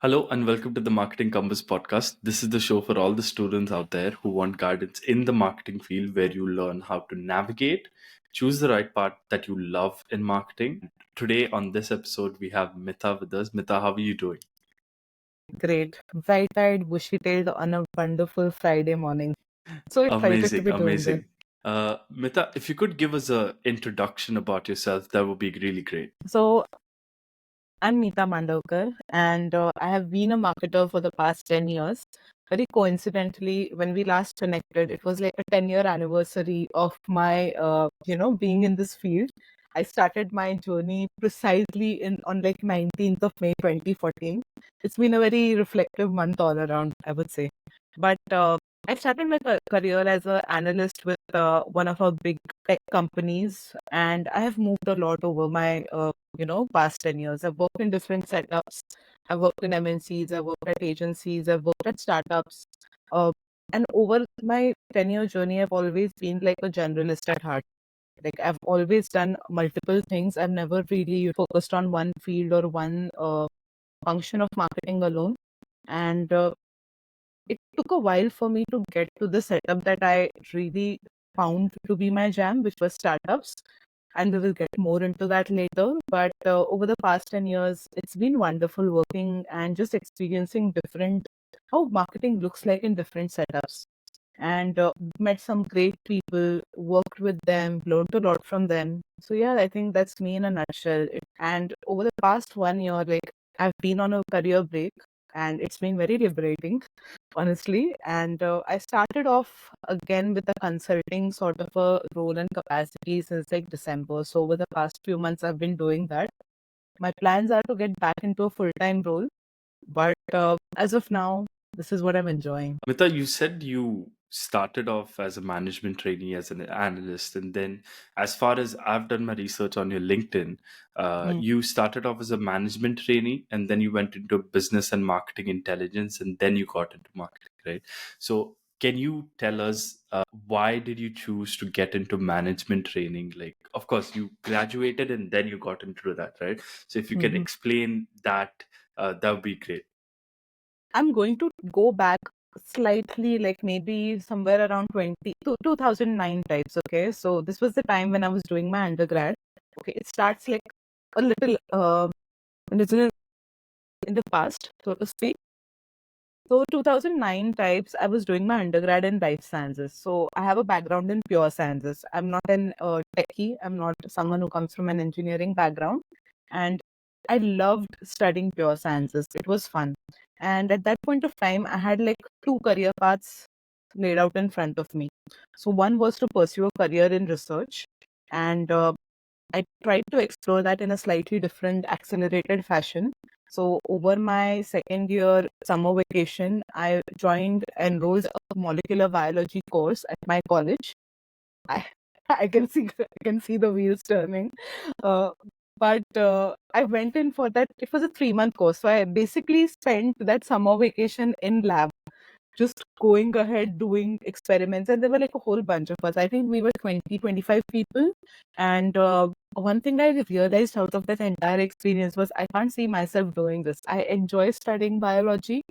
Hello and welcome to the Marketing Compass podcast. This is the show for all the students out there who want guidance in the marketing field where you learn how to navigate, choose the right path that you love in marketing. Today on this episode, we have Mita with us. Mita, how are you doing? Great. Bright-eyed, bushy-tailed on a wonderful Friday morning. So excited to Amazing, be doing this. amazing. Mita, if you could give us an introduction about yourself, that would be really great. So I'm Mita Mandawker, and I have been a marketer for the past 10 years. Very coincidentally, when we last connected, it was like a 10-year anniversary of my, being in this field. I started my journey precisely on like 19th of May 2014. It's been a very reflective month all around, I would say. But I started my career as an analyst with one of our big tech companies, and I have moved a lot over my past 10 years. I've worked in different setups. I've worked in MNCs, I've worked at agencies, I've worked at startups. Uh, and over my 10-year journey, I've always been like a generalist at heart. Like I've always done multiple things. I've never really focused on one field or one function of marketing alone. And it took a while for me to get to the setup that I really found to be my jam, which was startups. And we will get more into that later. But over the past 10 years, it's been wonderful working and just experiencing different how marketing looks like in different setups. And met some great people, worked with them, learned a lot from them. So yeah, I think that's me in a nutshell. And over the past 1 year, like I've been on a career break, and it's been very liberating, honestly. And I started off again with a consulting sort of a role and capacity since like December. So over the past few months, I've been doing that. My plans are to get back into a full-time role, but as of now, this is what I'm enjoying. Mita, you said you started off as a management trainee, as an analyst, and then, as far as I've done my research on your LinkedIn, Mm. you started off as a management trainee, and then you went into business and marketing intelligence, and then you got into marketing, right? So, can you tell us why did you choose to get into management training? Like, of course, you graduated and then you got into that, right? So, if you can Mhm. explain that, that would be great. I'm going to go back slightly, like maybe somewhere around 2009 types. Okay, so this was the time when I was doing my undergrad. Okay, it starts like a little in the past, so to speak. So 2009 types, I was doing my undergrad in life sciences. So I have a background in pure sciences. I'm not an techie. I'm not someone who comes from an engineering background. And I loved studying pure sciences. It was fun. And at that point of time, I had like two career paths laid out in front of me. So one was to pursue a career in research. And I tried to explore that in a slightly different, accelerated fashion. So, over my second year summer vacation, I enrolled a molecular biology course at my college. I, I can see the wheels turning. Uh, but I went in for that. It was a 3-month course, so I basically spent that summer vacation in lab, just going ahead doing experiments. And there were like a whole bunch of us. I think we were 20, 25 people. And one thing I realized out of that entire experience was I can't see myself doing this. I enjoy studying biology.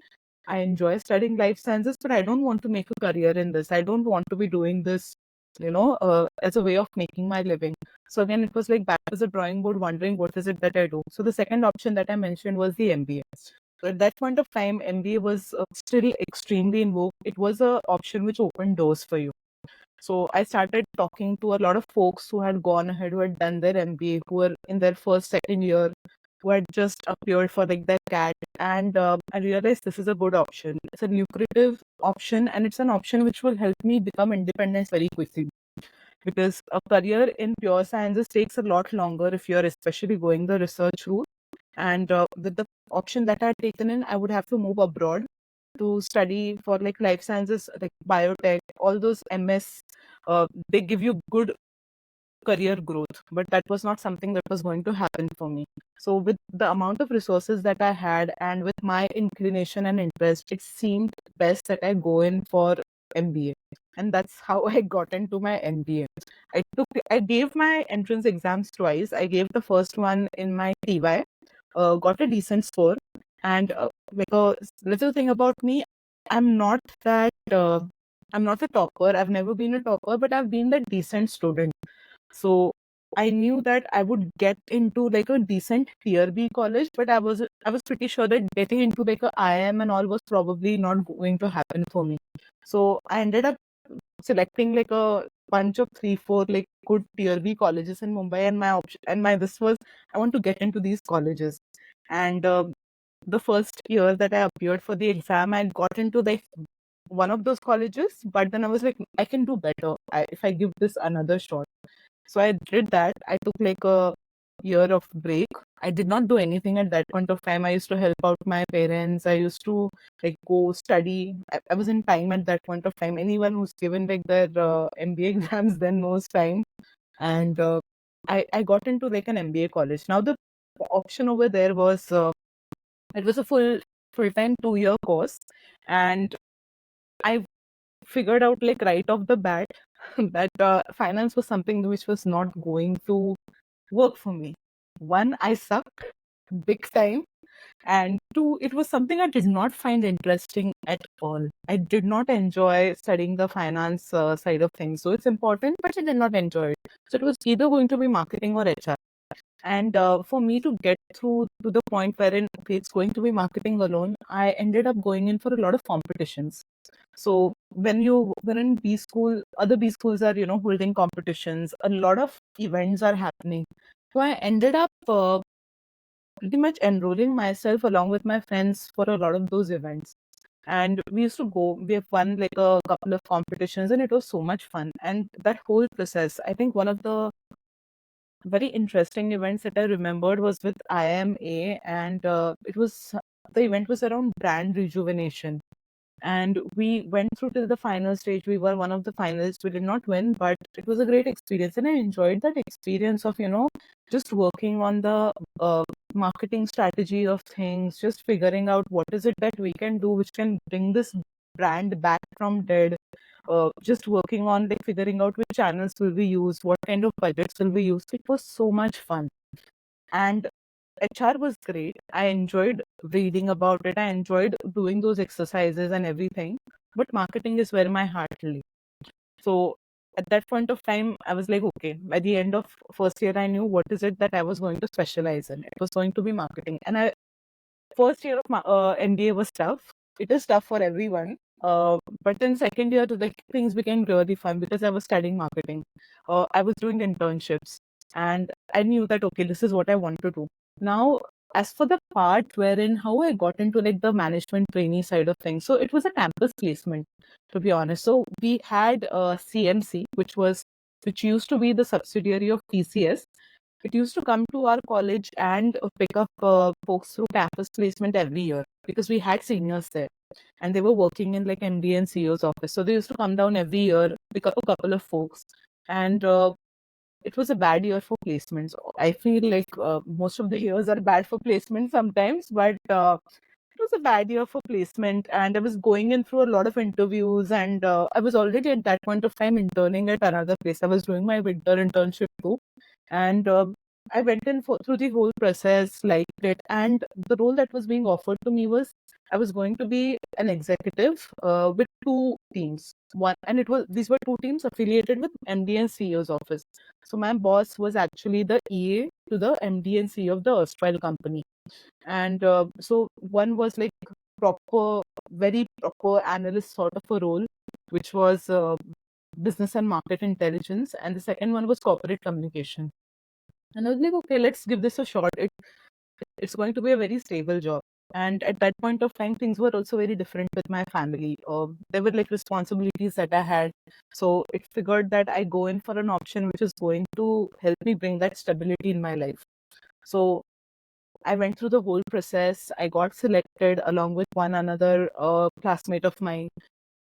I enjoy studying life sciences, but I don't want to make a career in this. I don't want to be doing this, as a way of making my living. So again, it was like back to the drawing board, wondering what is it that I do. So the second option that I mentioned was the MBA. So at that point of time, MBA was still extremely in vogue. It was a option which opened doors for you. So I started talking to a lot of folks who had gone ahead, who had done their MBA, who were in their first, second year, who had just appeared for like their CAT. And I realized this is a good option. It's a lucrative option, and it's an option which will help me become independent very quickly. Because a career in pure sciences takes a lot longer if you're especially going the research route. And with the option that I had taken in, I would have to move abroad to study for like life sciences, like biotech, all those MS. They give you good career growth, but that was not something that was going to happen for me. So, with the amount of resources that I had and with my inclination and interest, it seemed best that I go in for MBA. And that's how I got into my MBA. I gave my entrance exams twice. I gave the first one in my TY, got a decent score, And like a little thing about me, I'm not that I'm not a topper. I've never been a topper, but I've been the decent student. So I knew that I would get into like a decent tier B college, but I was pretty sure that getting into like a IIM and all was probably not going to happen for me. So I ended up selecting like a bunch of 3, 4 like good tier B colleges in Mumbai, and my option and my this was I want to get into these colleges. And the first year that I appeared for the exam, I got into like one of those colleges, but then I was like, I can do better if I give this another shot. So I did that. I took like a year of break. I did not do anything at that point of time. I used to help out my parents. I used to like go study. I was in time at that point of time. Anyone who's given like their MBA exams then knows time. And I got into like an MBA college. Now the option over there was it was a full-time 2-year course, and I figured out like right off the bat that finance was something which was not going to work for me. One, I sucked big time, and two, it was something I did not find interesting at all. I did not enjoy studying the finance side of things. So it's important, but I did not enjoy it. So it was either going to be marketing or HR. And for me to get through to the point wherein okay, it's going to be marketing alone, I ended up going in for a lot of competitions. So when you were in B school, other B schools are, holding competitions. A lot of events are happening. So I ended up pretty much enrolling myself along with my friends for a lot of those events. And we used to go, we have won like a couple of competitions, and it was so much fun. And that whole process, I think one of the very interesting events that I remembered was with IMA, and the event was around brand rejuvenation. And we went through to the final stage. We were one of the finalists. We did not win, but it was a great experience, and I enjoyed that experience of just working on the marketing strategy of things, just figuring out what is it that we can do which can bring this brand back from dead. Just working on like figuring out which channels will we use, what kind of budgets will we use. It was so much fun. And HR was great. I enjoyed reading about it. I enjoyed doing those exercises and everything. But marketing is where my heart lay. So at that point of time, I was like, okay, by the end of first year, I knew what is it that I was going to specialize in. It was going to be marketing. And first year of MBA was tough. It is tough for everyone. But in second year, the things became really fun because I was studying marketing. I was doing internships, and I knew that okay, this is what I want to do. Now, as for the part wherein how I got into like the management trainee side of things, so it was a campus placement, to be honest. So we had CMC, which used to be the subsidiary of TCS. It used to come to our college and pick up folks through campus placement every year because we had seniors there and they were working in like MD and CEO's office. So they used to come down every year, pick up a couple of folks. And it was a bad year for placements. I feel like most of the years are bad for placement sometimes, but it was a bad year for placement. And I was going in through a lot of interviews, and I was already at that point of time interning at another place. I was doing my winter internship too. And I went in through the whole process, liked it. And the role that was being offered to me was I was going to be an executive with two teams. These were two teams affiliated with MD and CEO's office. So my boss was actually the EA to the MD and CEO of the erstwhile company. And so one was like very proper analyst sort of a role, which was business and market intelligence. And the second one was corporate communication. And I was like, okay, let's give this a shot. It's going to be a very stable job. And at that point of time, things were also very different with my family. There were like responsibilities that I had. So it figured that I go in for an option which is going to help me bring that stability in my life. So I went through the whole process. I got selected along with one another classmate of mine.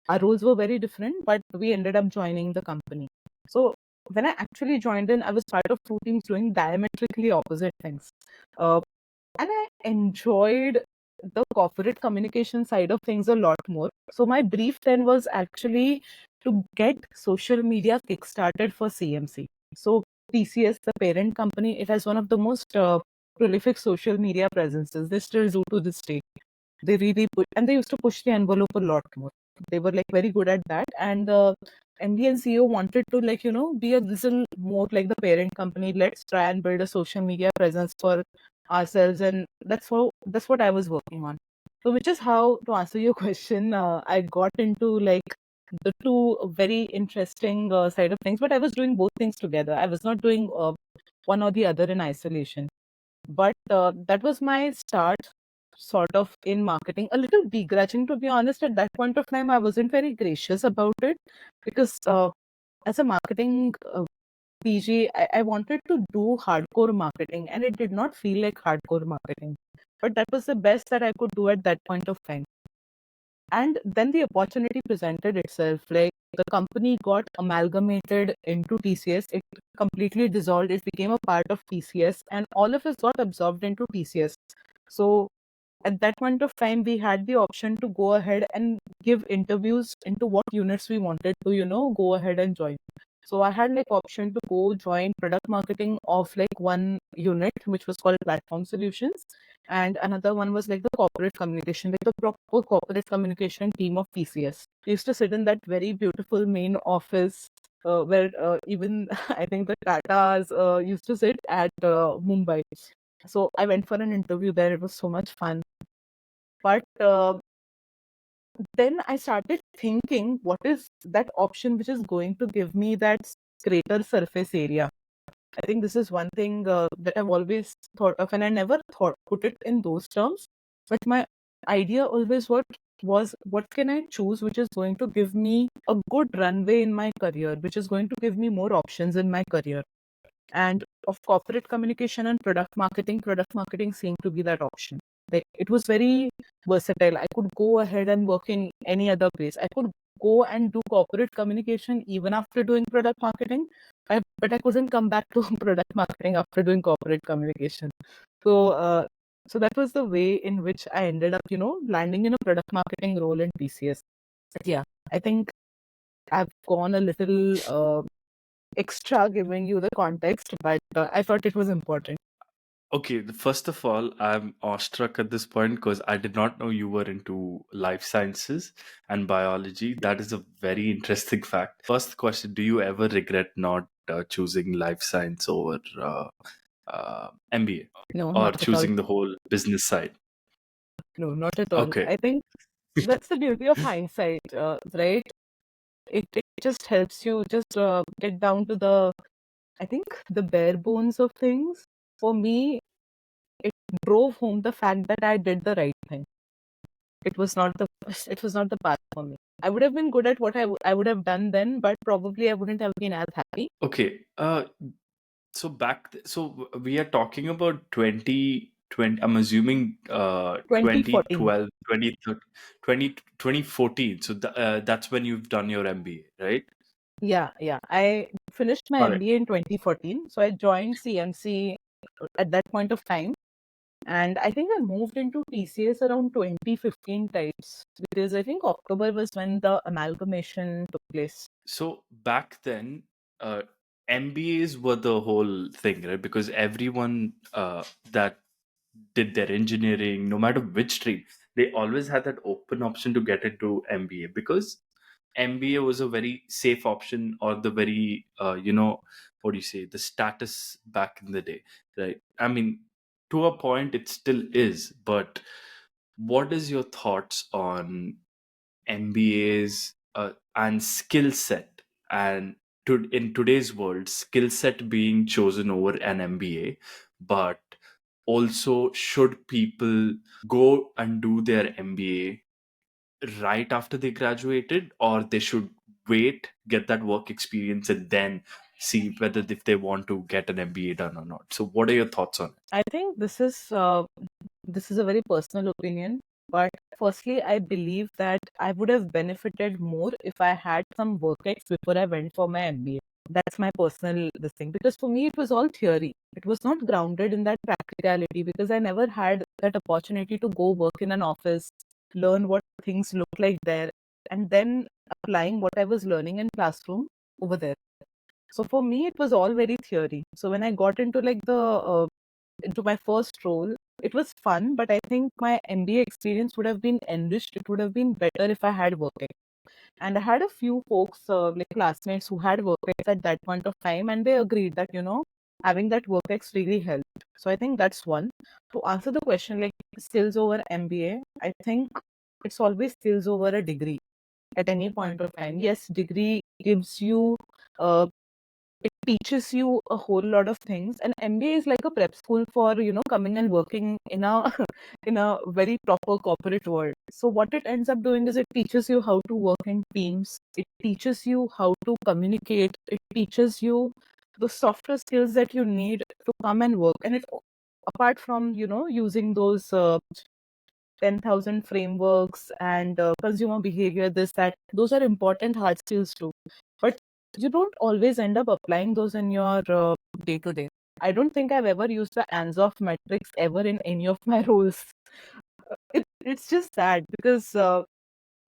Our roles were very different, but we ended up joining the company. So when I actually joined in, I was part of two teams doing diametrically opposite things. And I enjoyed the corporate communication side of things a lot more. So my brief then was actually to get social media kickstarted for CMC. So TCS, the parent company, it has one of the most prolific social media presences. They still do to this day. They really and they used to push the envelope a lot more. They were like very good at that. And the MD and CEO wanted to be a little more like the parent company. Let's try and build a social media presence for ourselves, and that's what I was working on. So, which is how, to answer your question, I got into like the two very interesting side of things. But I was doing both things together. I was not doing one or the other in isolation. But that was my start, sort of, in marketing. A little begrudging, to be honest. At that point of time, I wasn't very gracious about it because as a marketing PG, I wanted to do hardcore marketing, and it did not feel like hardcore marketing. But that was the best that I could do at that point of time. And then the opportunity presented itself. Like, the company got amalgamated into TCS. It completely dissolved. It became a part of TCS, and all of us got absorbed into TCS. So at that point of time, we had the option to go ahead and give interviews into what units we wanted to, go ahead and join. So I had like option to go join product marketing of like one unit, which was called platform solutions. And another one was like the corporate communication, like the proper corporate communication team of TCS. We used to sit in that very beautiful main office where even I think the Tatas used to sit at Mumbai. So I went for an interview there. It was so much fun. But then I started thinking, what is that option which is going to give me that greater surface area? I think this is one thing that I've always thought of, and I never put it in those terms. But my idea always was what can I choose which is going to give me a good runway in my career, which is going to give me more options in my career. And of corporate communication and product marketing seemed to be that option. Like, it was very versatile. I could go ahead and work in any other place. I could go and do corporate communication even after doing product marketing, but I couldn't come back to product marketing after doing corporate communication. So, so that was the way in which I ended up, landing in a product marketing role in TCS. But yeah, I think I've gone a little extra giving you the context, but I thought it was important. Okay, first of all, I'm awestruck at this point because I did not know you were into life sciences and biology. That is a very interesting fact. First question, do you ever regret not choosing life science over MBA No, or not at all. choosing the whole business side? No, not at all. Okay. I think that's the beauty of hindsight, right? It just helps you just get down to I think, the bare bones of things. For me, it drove home the fact that I did the right thing. It was not the path for me. I would have been good at what I would have done then, but probably I wouldn't have been as happy. Okay. So so we are talking about 2020. I'm assuming 2014. 2012, 2014. So that's when you've done your MBA, right? Yeah, yeah. I finished my All right. MBA in 2014. So I joined CMC at that point of time. And I think I moved into TCS around 2015 types, because I think October was when the amalgamation took place. So back then, uh, MBAs were the whole thing, right? Because everyone that did their engineering, no matter which stream, they always had that open option to get into MBA because MBA was a very safe option, or the very, what do you say, the status back in the day, right? I mean, to a point, it still is. But what is your thoughts on MBAs and skill set? And in today's world, skill set being chosen over an MBA, but also, should people go and do their MBA right after they graduated, or they should wait, get that work experience, and then see whether if they want to get an MBA done or not? So, what are your thoughts on it? I think this is a very personal opinion, but firstly, I believe that I would have benefited more if I had some work ex before I went for my MBA. That's my personal this thing, because for me it was all theory. It was not grounded in that practicality, because I never had that opportunity to go work in an office, learn what things look like there, and then applying what I was learning in classroom over there. So for me, it was all very theory. So when I got into like the into my first role, it was fun, but I think my MBA experience would have been enriched. It would have been better if I had work. And I had a few folks, like classmates, who had work at that point of time, and they agreed that, having that work really helped. So I think that's one. To answer the question, like skills over MBA, I think it's always skills over a degree at any point of time. Yes, degree gives you uh, it teaches you a whole lot of things, and MBA is like a prep school for coming and working in a in a very proper corporate world. So what it ends up doing is it teaches you how to work in teams, it teaches you how to communicate, it teaches you the softer skills that you need to come and work. And it, apart from using those 10,000 frameworks and consumer behavior, this, that, those are important hard skills too. But you don't always end up applying those in your day to day. I don't think I've ever used the Ansoff metrics ever in any of my roles. It's just sad because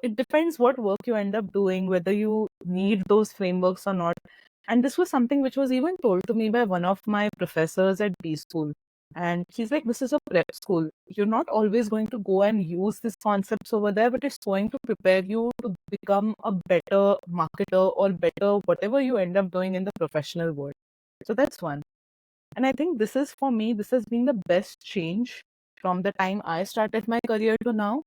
it depends what work you end up doing, whether you need those frameworks or not. And this was something which was even told to me by one of my professors at B school. And he's like, this is a prep school. You're not always going to go and use these concepts over there, but it's going to prepare you to become a better marketer or better whatever you end up doing in the professional world. So that's one. And I think this is, for me, this has been the best change from the time I started my career to now.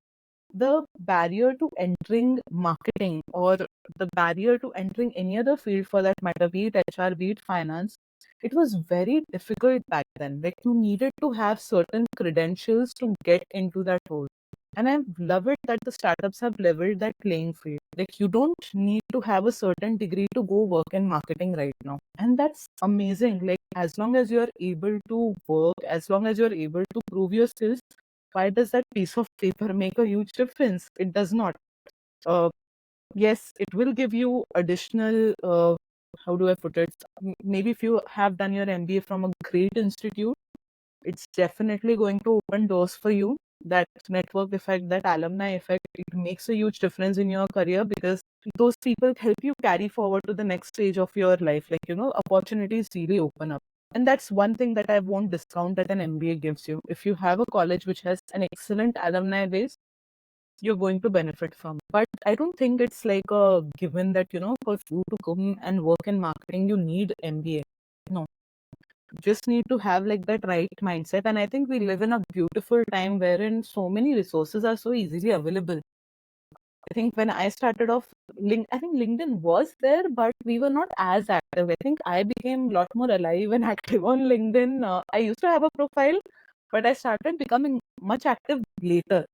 The barrier to entering marketing, or the barrier to entering any other field for that matter, be it HR, be it finance, it was very difficult back then. Like, you needed to have certain credentials to get into that role. And I love it that the startups have leveled that playing field. Like, you don't need to have a certain degree to go work in marketing right now. And that's amazing. Like, as long as you're able to work, as long as you're able to prove your skills, why does that piece of paper make a huge difference? It does not. Uh, yes, it will give you additional, how do I put it? Maybe if you have done your MBA from a great institute, it's definitely going to open doors for you. That network effect, that alumni effect, it makes a huge difference in your career, because those people help you carry forward to the next stage of your life. Like, opportunities really open up. And that's one thing that I won't discount that an MBA gives you. If you have a college which has an excellent alumni base, you're going to benefit from. But I don't think it's like a given that, for you to come and work in marketing, you need MBA. No, just need to have like that right mindset. And I think we live in a beautiful time wherein so many resources are so easily available. I think when I started off, I think LinkedIn was there, but we were not as active. I think I became a lot more alive and active on LinkedIn. I used to have a profile, but I started becoming much active later.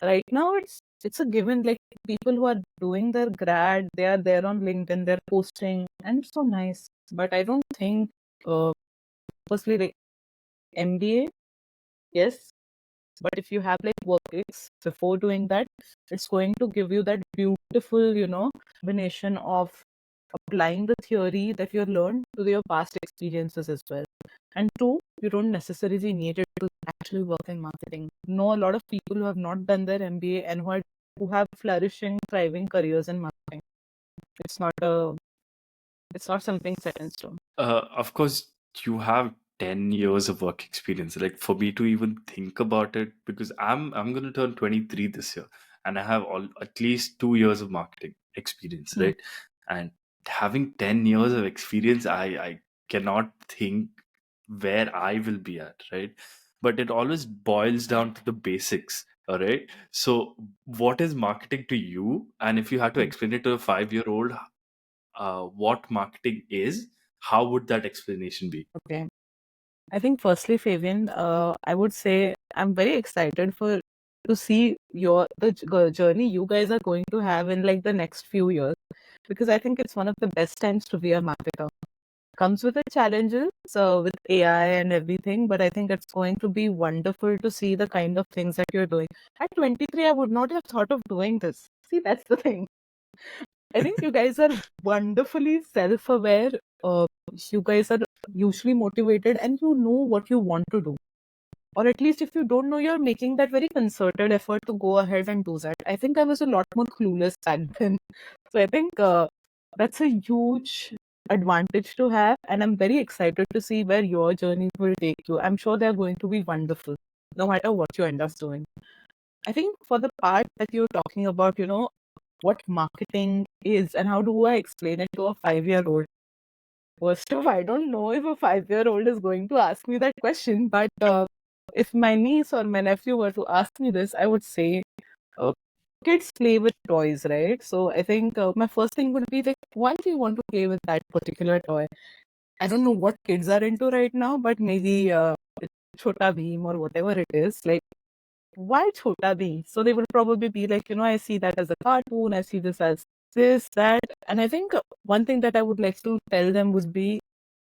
Right now, it's a given. Like, people who are doing their grad, they are there on LinkedIn, they're posting, and it's so nice. But I don't think, firstly, like MBA, yes, but if you have like work gigs before doing that, it's going to give you that beautiful, combination of applying the theory that you learned to your past experiences as well. And two, you don't necessarily need it to actually work in marketing. Know a lot of people who have not done their MBA and who have flourishing, thriving careers in marketing. It's not a it's not something set in stone. Of course, you have 10 years of work experience. Like, for me to even think about it, because I'm going to turn 23 this year, and I have at least 2 years of marketing experience, Hmm. right? And having 10 years of experience, I cannot think where I will be at, right? But it always boils down to the basics. All right. So, what is marketing to you? And if you had to explain it to a 5-year-old, what marketing is, how would that explanation be? Okay. I think firstly, Fabian, I would say I'm very excited to see the journey you guys are going to have in like the next few years, because I think it's one of the best times to be a marketer. Comes with its challenges, so with AI and everything, but I think it's going to be wonderful to see the kind of things that you're doing. At 23, I would not have thought of doing this. See, that's the thing. I think you guys are wonderfully self-aware. You guys are usually motivated and you know what you want to do. Or at least if you don't know, you're making that very concerted effort to go ahead and do that. I think I was a lot more clueless back then. So I think that's a huge advantage to have, and I'm very excited to see where your journey will take you. I'm sure they're going to be wonderful, no matter what you end up doing. I think for the part that you're talking about, what marketing is and how do I explain it to a 5-year-old? First off, I don't know if a 5-year-old is going to ask me that question, but if my niece or my nephew were to ask me this, I would say, uh, kids play with toys, right? So I think my first thing would be like, why do you want to play with that particular toy? I don't know what kids are into right now, but maybe it's Chota Bheem or whatever it is. Like, why Chota Bheem? So they would probably be like, I see that as a cartoon, I see this as this, that. And I think one thing that I would like to tell them would be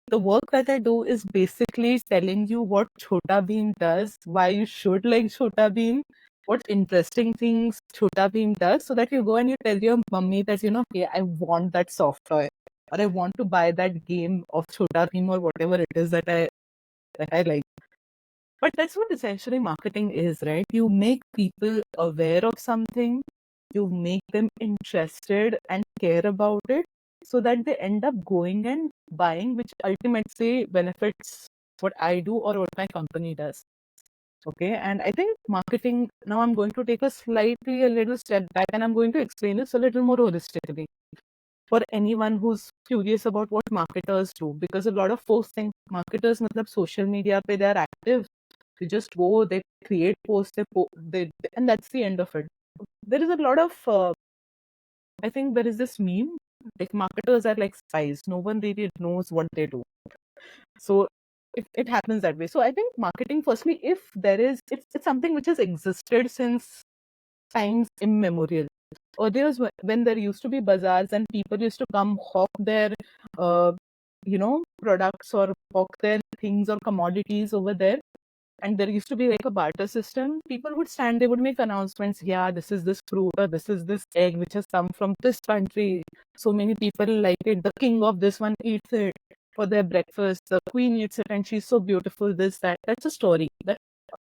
the work that I do is basically telling you what Chota Bheem does, why you should like Chota Bheem, what interesting things Chota Bheem does, so that you go and you tell your mummy that, okay, I want that soft toy, or I want to buy that game of Chota Bheem or whatever it is that I like. But that's what essentially marketing is, right? You make people aware of something, you make them interested and care about it so that they end up going and buying, which ultimately benefits what I do or what my company does. Okay. And I think marketing, now I'm going to take a little step back and I'm going to explain this a little more holistically for anyone who's curious about what marketers do. Because a lot of folks think marketers, matlab social media, pe they're active. They just go, they create posts, and that's the end of it. There is a lot of, I think there is this meme, like marketers are like spies. No one really knows what they do. So it happens that way. So I think marketing, firstly, if there is, it's something which has existed since times immemorial. Earlier, when there used to be bazaars and people used to come hawk their, uh, products or hawk their things or commodities over there, and there used to be like a barter system. People would stand, they would make announcements. Yeah, this is this fruit or this is this egg which has come from this country. So many people like it. The king of this one eats it for their breakfast. The queen eats it and she's so beautiful. This, that. That's a story. That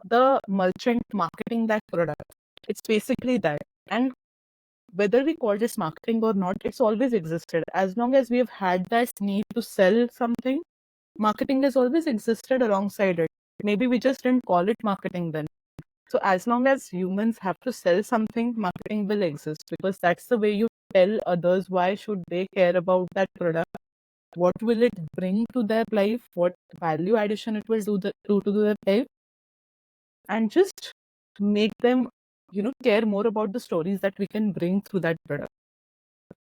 the merchant marketing that product. It's basically that. And whether we call this marketing or not, it's always existed. As long as we've had that need to sell something, marketing has always existed alongside it. Maybe we just didn't call it marketing then. So as long as humans have to sell something, marketing will exist because that's the way you tell others why should they care about that product. What will it bring to their life? What value addition it will do to their life? And just make them, care more about the stories that we can bring through that product.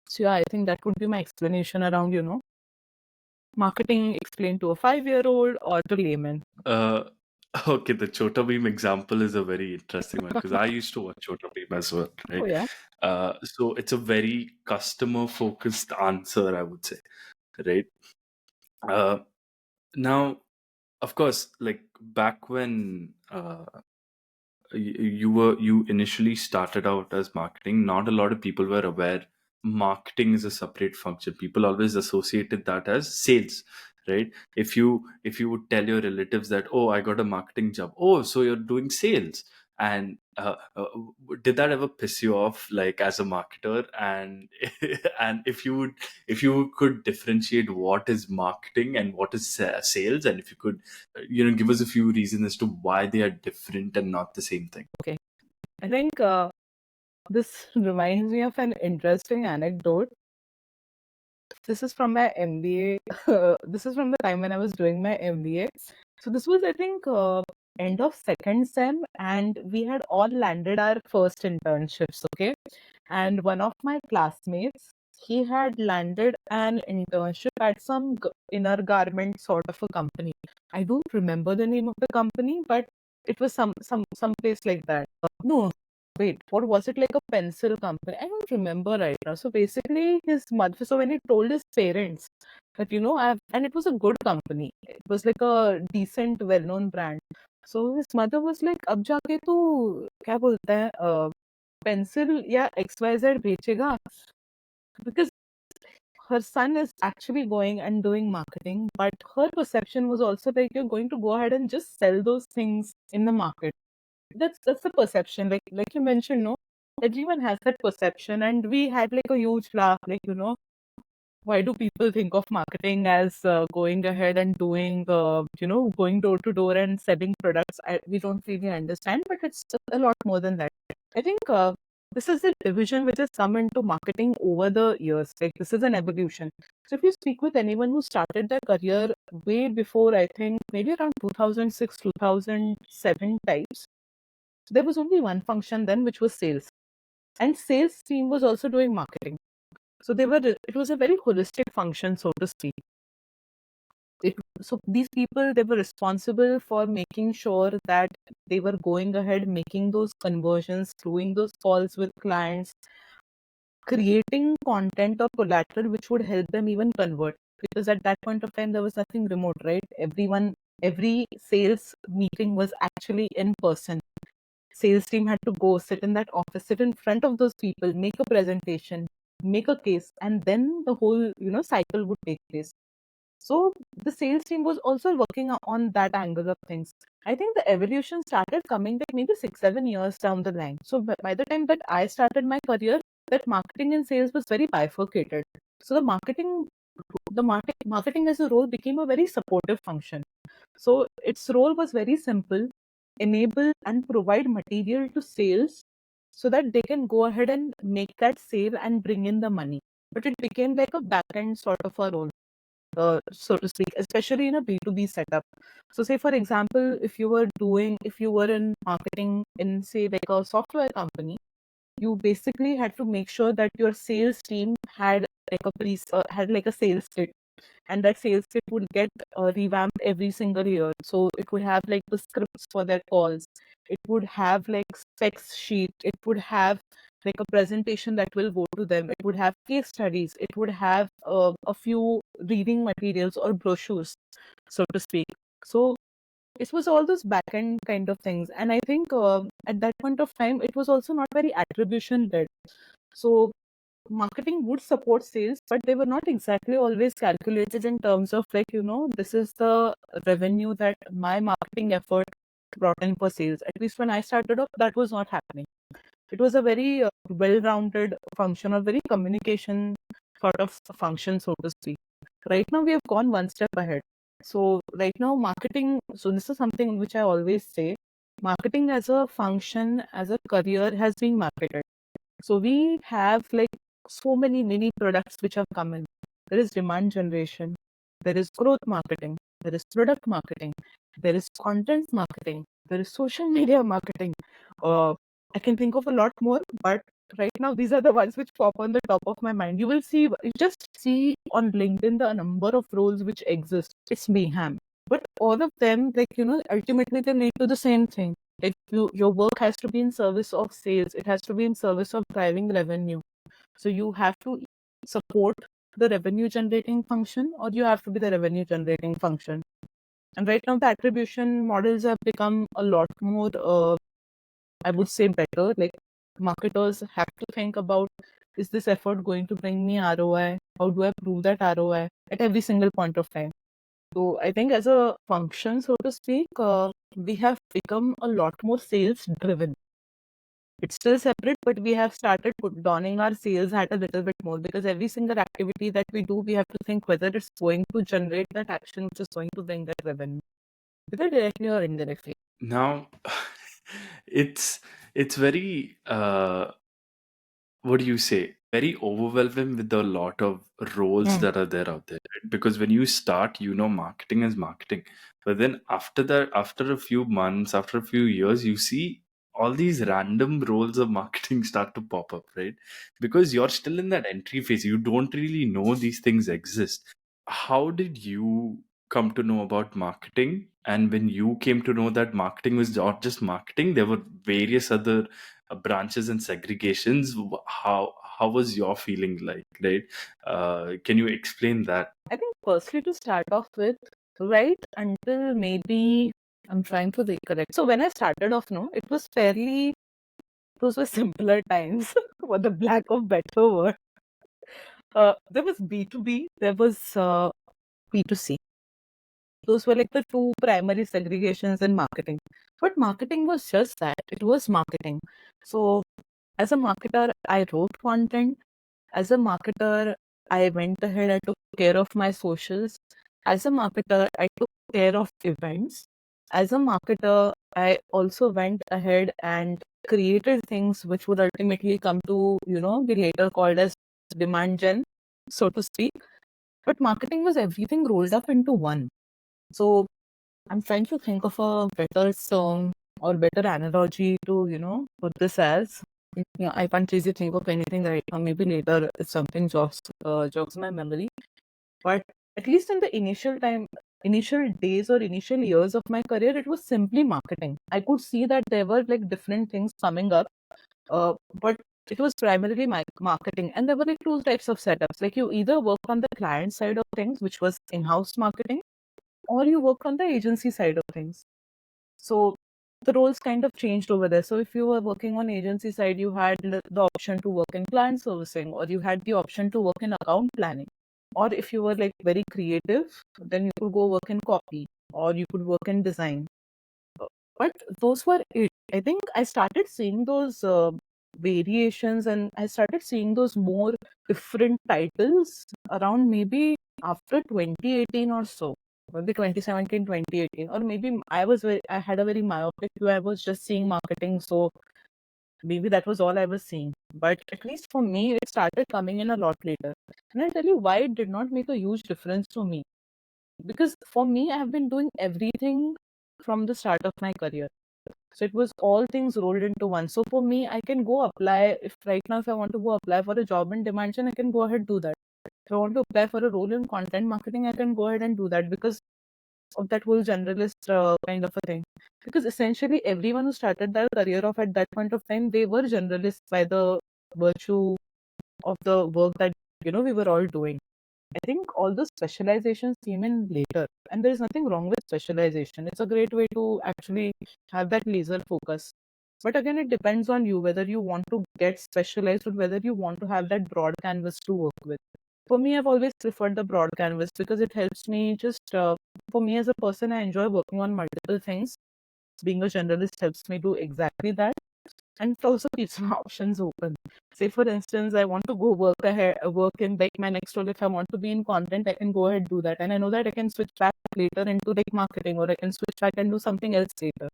So yeah, I think that would be my explanation around, marketing explained to a 5-year-old or to layman. Uh, okay, the Chota Beam example is a very interesting one because I used to watch Chota Beam as well, Oh right? yeah. So it's a very customer focused answer, I would say, right? Uh, Now, of course, like back when you initially started out as marketing, not a lot of people were aware marketing is a separate function. People always associated that as sales, right? If you would tell your relatives that, oh, I got a marketing job, oh, so you're doing sales. And did that ever piss you off, like as a marketer? And and if you could differentiate what is marketing and what is sales, and if you could give us a few reasons as to why they are different and not the same thing. Okay. I think this reminds me of an interesting anecdote. This is from my MBA. This is from the time when I was doing my MBA. So this was, I think, end of second sem, and we had all landed our first internships. Okay, and one of my classmates, he had landed an internship at some inner garment sort of a company. I don't remember the name of the company, but it was some place like that. No, wait, what was it, like a pencil company? I don't remember right now. So basically, his mother. So when he told his parents that and it was a good company. It was like a decent, well-known brand. So his mother was like, "अब जाके तू क्या बोलता है pencil या XYZ बेचेगा?" Because her son is actually going and doing marketing, but her perception was also like, you're going to go ahead and just sell those things in the market. That's the perception. Like you mentioned, no, everyone has that perception, and we had like a huge laugh, like why do people think of marketing as going ahead and doing, going door to door and selling products? We don't really understand, but it's a lot more than that. I think this is a division which has come into marketing over the years. Like, this is an evolution. So if you speak with anyone who started their career way before, I think maybe around 2006, 2007 types, there was only one function then, which was sales. And sales team was also doing marketing. So it was a very holistic function, so to speak. So these people, they were responsible for making sure that they were going ahead, making those conversions, doing those calls with clients, creating content or collateral which would help them even convert. Because at that point of time, there was nothing remote, right? Every sales meeting was actually in person. Sales team had to go sit in that office, sit in front of those people, make a presentation, make a case, and then the whole cycle would take place. So the sales team was also working on that angle of things. I think the evolution started coming like maybe 6-7 years down the line. So by the time that I started my career, that marketing and sales was very bifurcated. So marketing as a role became a very supportive function. So its role was very simple: enable and provide material to sales so that they can go ahead and make that sale and bring in the money. But it became like a back end sort of a role, so to speak, especially in a B2B setup. So say, for example, if you were in marketing in, say, like a software company, you basically had to make sure that your sales team had had like a sales kit, and that sales kit would get revamped every single year. So it would have like the scripts for their calls, it would have like specs sheet, it would have like a presentation that will go to them, it would have case studies, it would have a few reading materials or brochures, so to speak. So it was all those back end kind of things. And I think at that point of time, it was also not very attribution led. So marketing would support sales, but they were not exactly always calculated in terms of like, this is the revenue that my marketing effort brought in for sales. At least when I started off, that was not happening. It was a very well-rounded function, or very communication sort of function, so to speak. Right now, we have gone one step ahead. So right now, marketing, so this is something which I always say, marketing as a function, as a career, has been marketed. So we have like so many mini products which have come in. There is demand generation, there is growth marketing, there is product marketing, there is content marketing, there is social media marketing. I can think of a lot more, but right now these are the ones which pop on the top of my mind. You just see on LinkedIn the number of roles which exist. It's mayhem. But all of them, like, ultimately they lead to the same thing. Like, your work has to be in service of sales. It has to be in service of driving revenue. So you have to support the revenue generating function, or you have to be the revenue generating function. And right now the attribution models have become a lot more, I would say, better. Like, marketers have to think about, is this effort going to bring me ROI? How do I prove that ROI at every single point of time? So I think as a function, so to speak, we have become a lot more sales driven. It's still separate, but we have started donning our sales hat a little bit more, because every single activity that we do, we have to think whether it's going to generate that action which is going to bring that revenue, whether directly or indirectly. Now, it's very what do you say, very overwhelming with a lot of roles that are there out there, right? Because when you start, marketing is marketing, but then after that, after a few months, after a few years, you see all these random roles of marketing start to pop up, right? Because you're still in that entry phase, you don't really know these things exist. How did you come to know about marketing? And when you came to know that marketing was not just marketing, there were various other branches and segregations. How was your feeling like, right? Can you explain that? I think firstly, to start off with, right until maybe, I'm trying to recollect. So when I started off, no, it was fairly, those were simpler times, for the lack of better word. There was B2B, there was B2C. Those were like the two primary segregations in marketing. But marketing was just that. It was marketing. So as a marketer, I wrote content. As a marketer, I went ahead, I took care of my socials. As a marketer, I took care of events. As a marketer, I also went ahead and created things which would ultimately come to, be later called as demand gen, so to speak. But marketing was everything rolled up into one. So I'm trying to think of a better term or better analogy to, put this as. Yeah, I can't really think of anything right now. Maybe later if something jogs my memory. But at least in the initial days or initial years of my career, it was simply marketing. I could see that there were like different things coming up, but it was primarily marketing. And there were like two types of setups. Like you either work on the client side of things, which was in-house marketing, or you work on the agency side of things. So the roles kind of changed over there. So if you were working on agency side, you had the option to work in client servicing, or you had the option to work in account planning. Or if you were like very creative, then you could go work in copy, or you could work in design. But those were it. I think I started seeing those variations, and I started seeing those more different titles around maybe after 2018 or so. Maybe 2017, 2018, or maybe I had a very myopic view. I was just seeing marketing, so maybe that was all I was seeing. But at least for me, it started coming in a lot later. And I'll tell you why it did not make a huge difference to me. Because for me, I have been doing everything from the start of my career. So it was all things rolled into one. So for me, I can go apply if right now if I want to go apply for a job in demand gen, I can go ahead and do that. If I want to apply for a role in content marketing, I can go ahead and do that because of that whole generalist kind of a thing. Because essentially everyone who started their career off at that point of time, they were generalists by the virtue of the work that we were all doing. I think all those specializations came in later, and there is nothing wrong with specialization. It's a great way to actually have that laser focus. But again, it depends on you whether you want to get specialized or whether you want to have that broad canvas to work with. For me, I've always preferred the broad canvas because it helps me just, for me as a person, I enjoy working on multiple things. Being a generalist helps me do exactly that. And it also keeps my options open. Say, for instance, I want to go work in like my next role. If I want to be in content, I can go ahead and do that. And I know that I can switch back later into like marketing, or I can switch back and do something else later.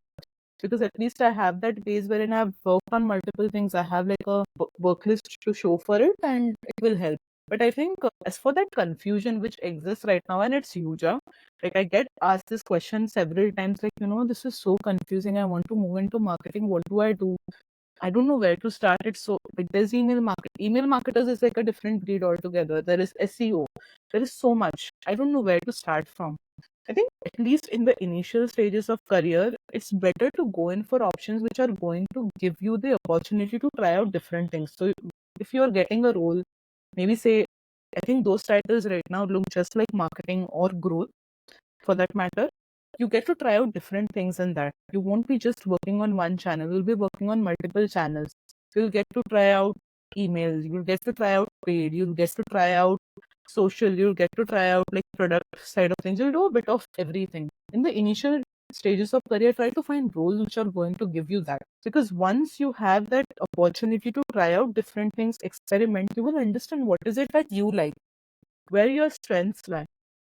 Because at least I have that base wherein I've worked on multiple things. I have like a work list to show for it, and it will help. But I think as for that confusion which exists right now, and it's huge, like I get asked this question several times, like, this is so confusing. I want to move into marketing. What do I do? I don't know where to start it. So like there's email market. Email marketers is like a different breed altogether. There is SEO. There is so much. I don't know where to start from. I think at least in the initial stages of career, it's better to go in for options which are going to give you the opportunity to try out different things. So if you're getting a role, maybe say, I think those titles right now look just like marketing or growth for that matter. You get to try out different things in that. You won't be just working on one channel, you'll be working on multiple channels. You'll get to try out emails, you'll get to try out paid, you'll get to try out social, you'll get to try out like product side of things. You'll do a bit of everything. In the initial stages of career, try to find roles which are going to give you that. Because once you have that opportunity to try out different things, experiment, you will understand what is it that you like, where your strengths lie.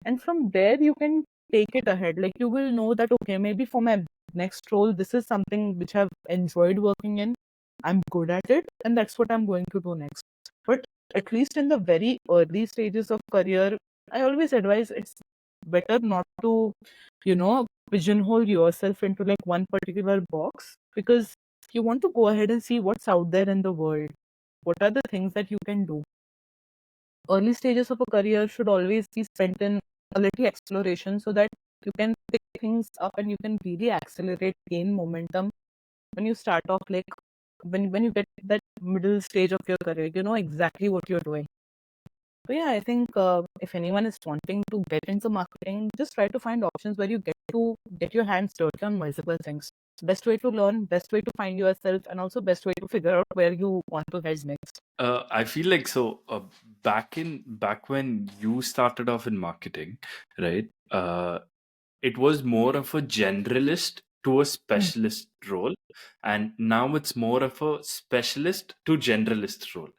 And from there, you can take it ahead. Like you will know that, okay, maybe for my next role, this is something which I've enjoyed working in. I'm good at it, and that's what I'm going to do next. But at least in the very early stages of career, I always advise it's better not to, pigeonhole yourself into like one particular box, because you want to go ahead and see what's out there in the world. What are the things that you can do? Early stages of a career should always be spent in a little exploration so that you can pick things up and you can really accelerate, gain momentum when you start off, like when you get that middle stage of your career, you know exactly what you're doing. So yeah, I think if anyone is wanting to get into marketing, just try to find options where you get to get your hands dirty on multiple things. Best way to learn, best way to find yourself, and also best way to figure out where you want to head next. I feel like so back when you started off in marketing, right? It was more of a generalist to a Mm. specialist role, and now it's more of a specialist to generalist role.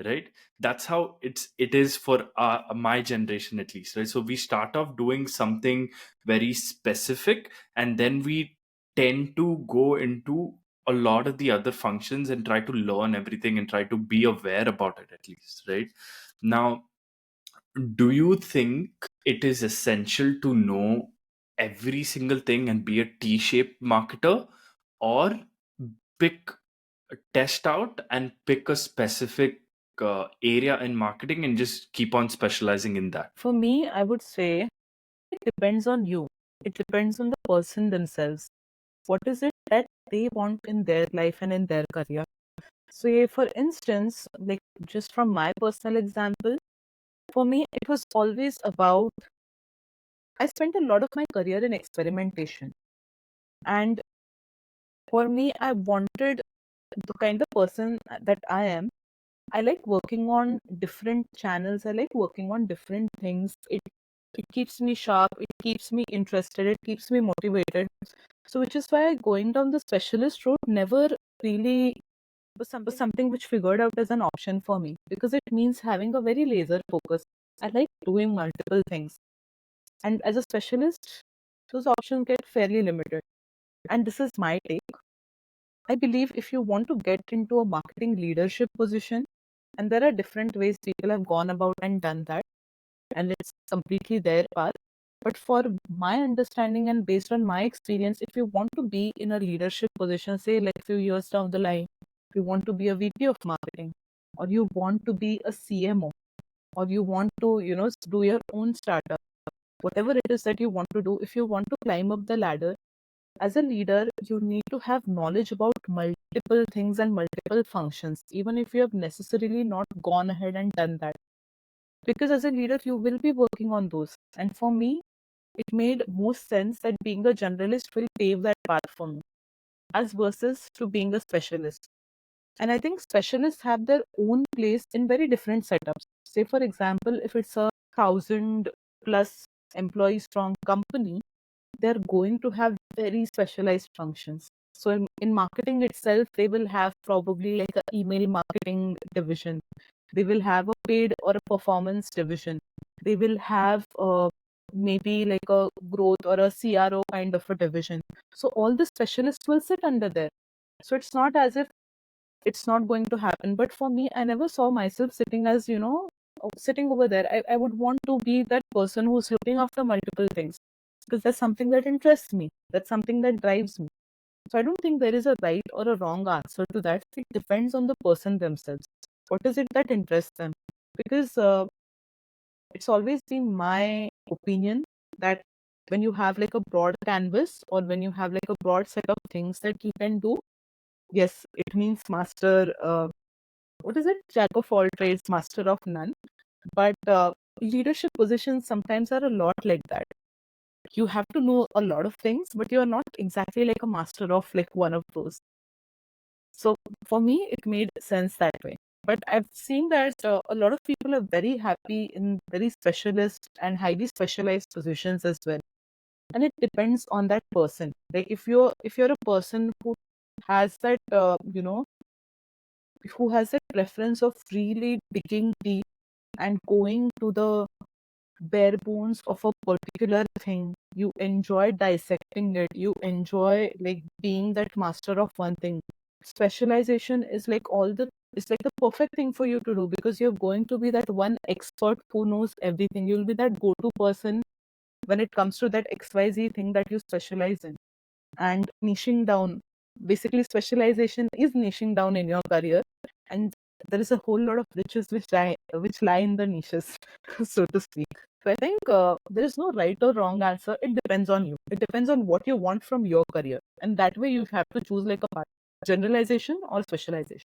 right? That's how it is for my generation, at least, right? So we start off doing something very specific, and then we tend to go into a lot of the other functions and try to learn everything and try to be aware about it, at least, right? Now, do you think it is essential to know every single thing and be a T-shaped marketer, or pick test out and pick a specific area in marketing and just keep on specializing in that? For me, I would say it depends on you. It depends on the person themselves. What is it that they want in their life and in their career? So, for instance, like just from my personal example, for me, it was always about I spent a lot of my career in experimentation. And for me, I wanted the kind of person that I am. I like working on different channels. I like working on different things. It keeps me sharp. It keeps me interested. It keeps me motivated. So, which is why going down the specialist route never really was something which figured out as an option for me, because it means having a very laser focus. I like doing multiple things. And as a specialist, those options get fairly limited. And this is my take. I believe if you want to get into a marketing leadership position, and there are different ways people have gone about and done that, and it's completely their path. But for my understanding and based on my experience, if you want to be in a leadership position, say like a few years down the line, if you want to be a VP of marketing, or you want to be a CMO, or you want to, do your own startup, whatever it is that you want to do, if you want to climb up the ladder, as a leader, you need to have knowledge about multiple things and multiple functions, even if you have necessarily not gone ahead and done that. Because as a leader, you will be working on those. And for me, it made most sense that being a generalist will pave that path for me, as versus to being a specialist. And I think specialists have their own place in very different setups. Say, for example, if it's a 1,000+ employee strong company, they're going to have very specialized functions. So in marketing itself, they will have probably like an email marketing division. They will have a paid or a performance division. They will have maybe like a growth or a CRO kind of a division. So all the specialists will sit under there. So it's not as if it's not going to happen. But for me, I never saw myself sitting as, sitting over there. I would want to be that person who's looking after multiple things, because that's something that interests me. That's something that drives me. So I don't think there is a right or a wrong answer to that. It depends on the person themselves. What is it that interests them? Because it's always been my opinion that when you have like a broad canvas, or when you have like a broad set of things that you can do, yes, it means master. What is it? Jack of all trades, master of none. But leadership positions sometimes are a lot like that. You have to know a lot of things, but you're not exactly like a master of like one of those. So for me, it made sense that way. But I've seen that a lot of people are very happy in very specialist and highly specialized positions as well. And it depends on that person. Like if you're a person who has that who has that preference of really digging deep and going to the bare bones of a particular thing, you enjoy dissecting it, you enjoy like being that master of one thing. Specialization is like it's like the perfect thing for you to do, because you're going to be that one expert who knows everything. You'll be that go-to person when it comes to that XYZ thing that you specialize in. And niching down, basically specialization is niching down in your career, and there is a whole lot of riches which lie in the niches, so to speak. So I think there is no right or wrong answer. It depends on you. It depends on what you want from your career, and that way you have to choose like a path, generalization or specialization.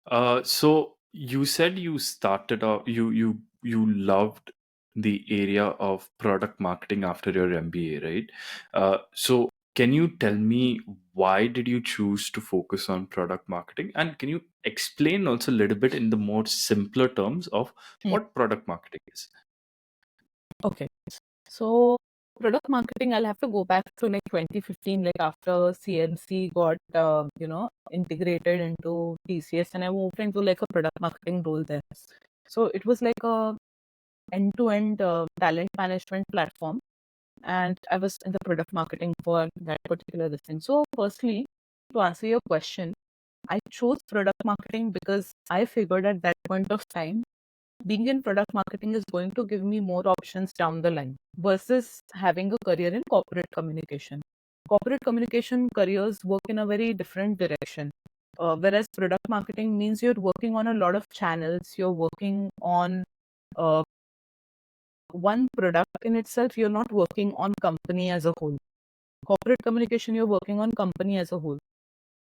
So you said you started off, you loved the area of product marketing after your MBA, right? So can you tell me, why did you choose to focus on product marketing? And can you explain also a little bit in the more simpler terms of Hmm. what product marketing is? Okay. So product marketing, I'll have to go back to like 2015, like after CMC got integrated into TCS, and I moved into like a product marketing role there. So it was like a end-to-end talent management platform, and I was in the product marketing for that particular thing. So firstly, to answer your question, I chose product marketing because I figured at that point of time, being in product marketing is going to give me more options down the line versus having a career in corporate communication. Corporate communication careers work in a very different direction. Whereas product marketing means you're working on a lot of channels, you're working on uh, one product in itself, you're not working on company as a whole. Corporate communication, you're working on company as a whole.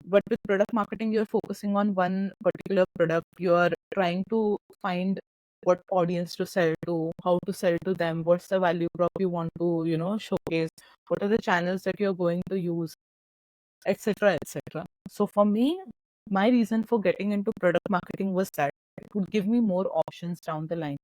But with product marketing, you're focusing on one particular product. You're trying to find what audience to sell to, how to sell to them, what's the value prop you want to, showcase, what are the channels that you're going to use, etc., etc. So for me, my reason for getting into product marketing was that it would give me more options down the line.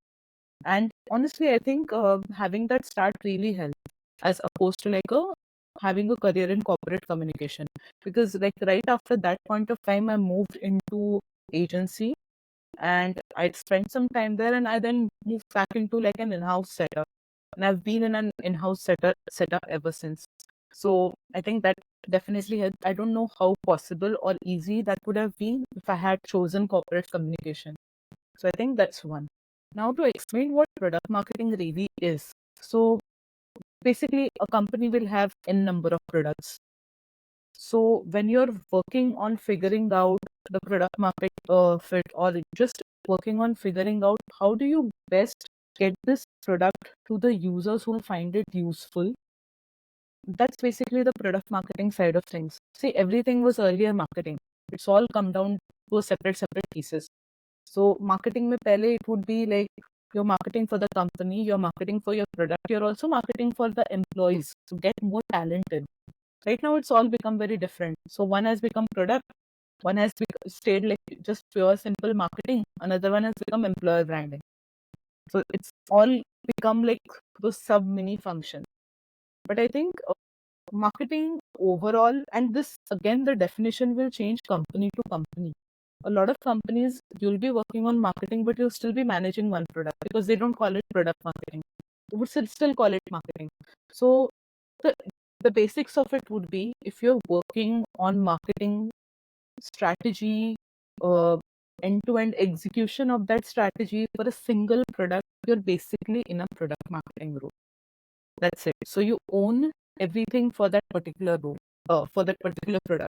And honestly, I think having that start really helped as opposed to having a career in corporate communication. Because like right after that point of time, I moved into agency and I'd spent some time there, and I then moved back into like an in-house setup. And I've been in an in-house setup ever since. So I think that definitely helped. I don't know how possible or easy that would have been if I had chosen corporate communication. So I think that's one. Now to explain what product marketing really is. So basically a company will have n number of products. So when you're working on figuring out the product market fit, or just working on figuring out how do you best get this product to the users who will find it useful, that's basically the product marketing side of things. See, everything was earlier marketing. It's all come down to a separate pieces. So marketing mein pehle it would be like you're marketing for the company, you're marketing for your product, you're also marketing for the employees to get more talent in. Right now it's all become very different. So one has become product, one has stayed like just pure simple marketing, another one has become employer branding. So it's all become like those sub mini functions. But I think marketing overall, and this again, the definition will change company to company. A lot of companies, you'll be working on marketing, but you'll still be managing one product because they don't call it product marketing. You would still call it marketing. So the the basics of it would be if you're working on marketing strategy, uh, end-to-end execution of that strategy for a single product, you're basically in a product marketing role. That's it. So you own everything for that particular role, for that particular product.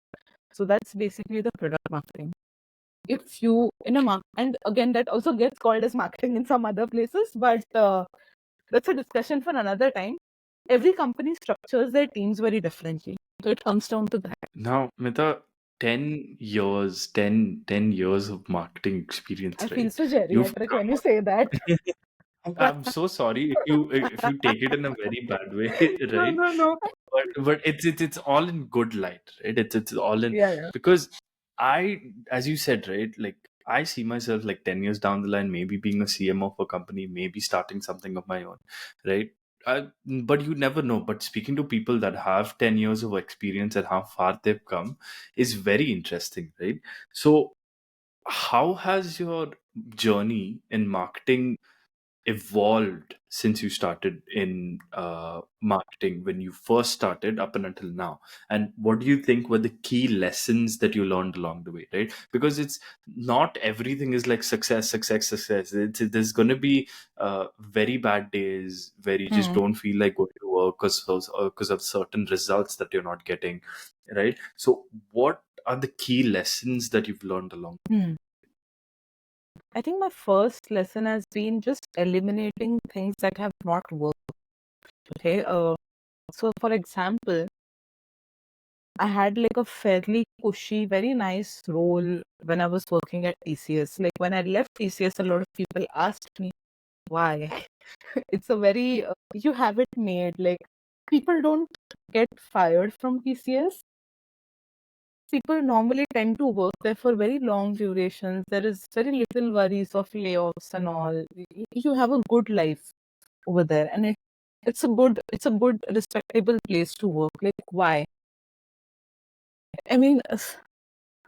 So that's basically the product marketing. If you in a and again that also gets called as marketing in some other places, but that's a discussion for another time. Every company structures their teams very differently, so it comes down to that. Now, Mita, 10 years, 10 years of marketing experience, I feel right? so You've geriatric when you come say that. I'm so sorry if you take it in a very bad way, No, right? no, no. But it's all in good light, right? It's all in Yeah, yeah. because I, as you said, right, like I see myself like 10 years down the line, maybe being a CMO of a company, maybe starting something of my own, right? But you never know. But speaking to people that have 10 years of experience and how far they've come is very interesting, right? So, how has your journey in marketing evolved since you started in marketing when you first started up and until now, and what do you think were the key lessons that you learned along the way, right? Because it's not everything is like success. There's going to be very bad days where you just Hmm. don't feel like going to work because of certain results that you're not getting, right? So what are the key lessons that you've learned along? Hmm. I think my first lesson has been just eliminating things that have not worked. Okay. So for example, I had like a fairly cushy, very nice role when I was working at TCS. Like when I left TCS, a lot of people asked me why. It's a very, you have it made. Like people don't get fired from TCS. People normally tend to work there for very long durations. There is very little worries of layoffs and all. You have a good life over there, and it's a good respectable place to work. Like why? I mean,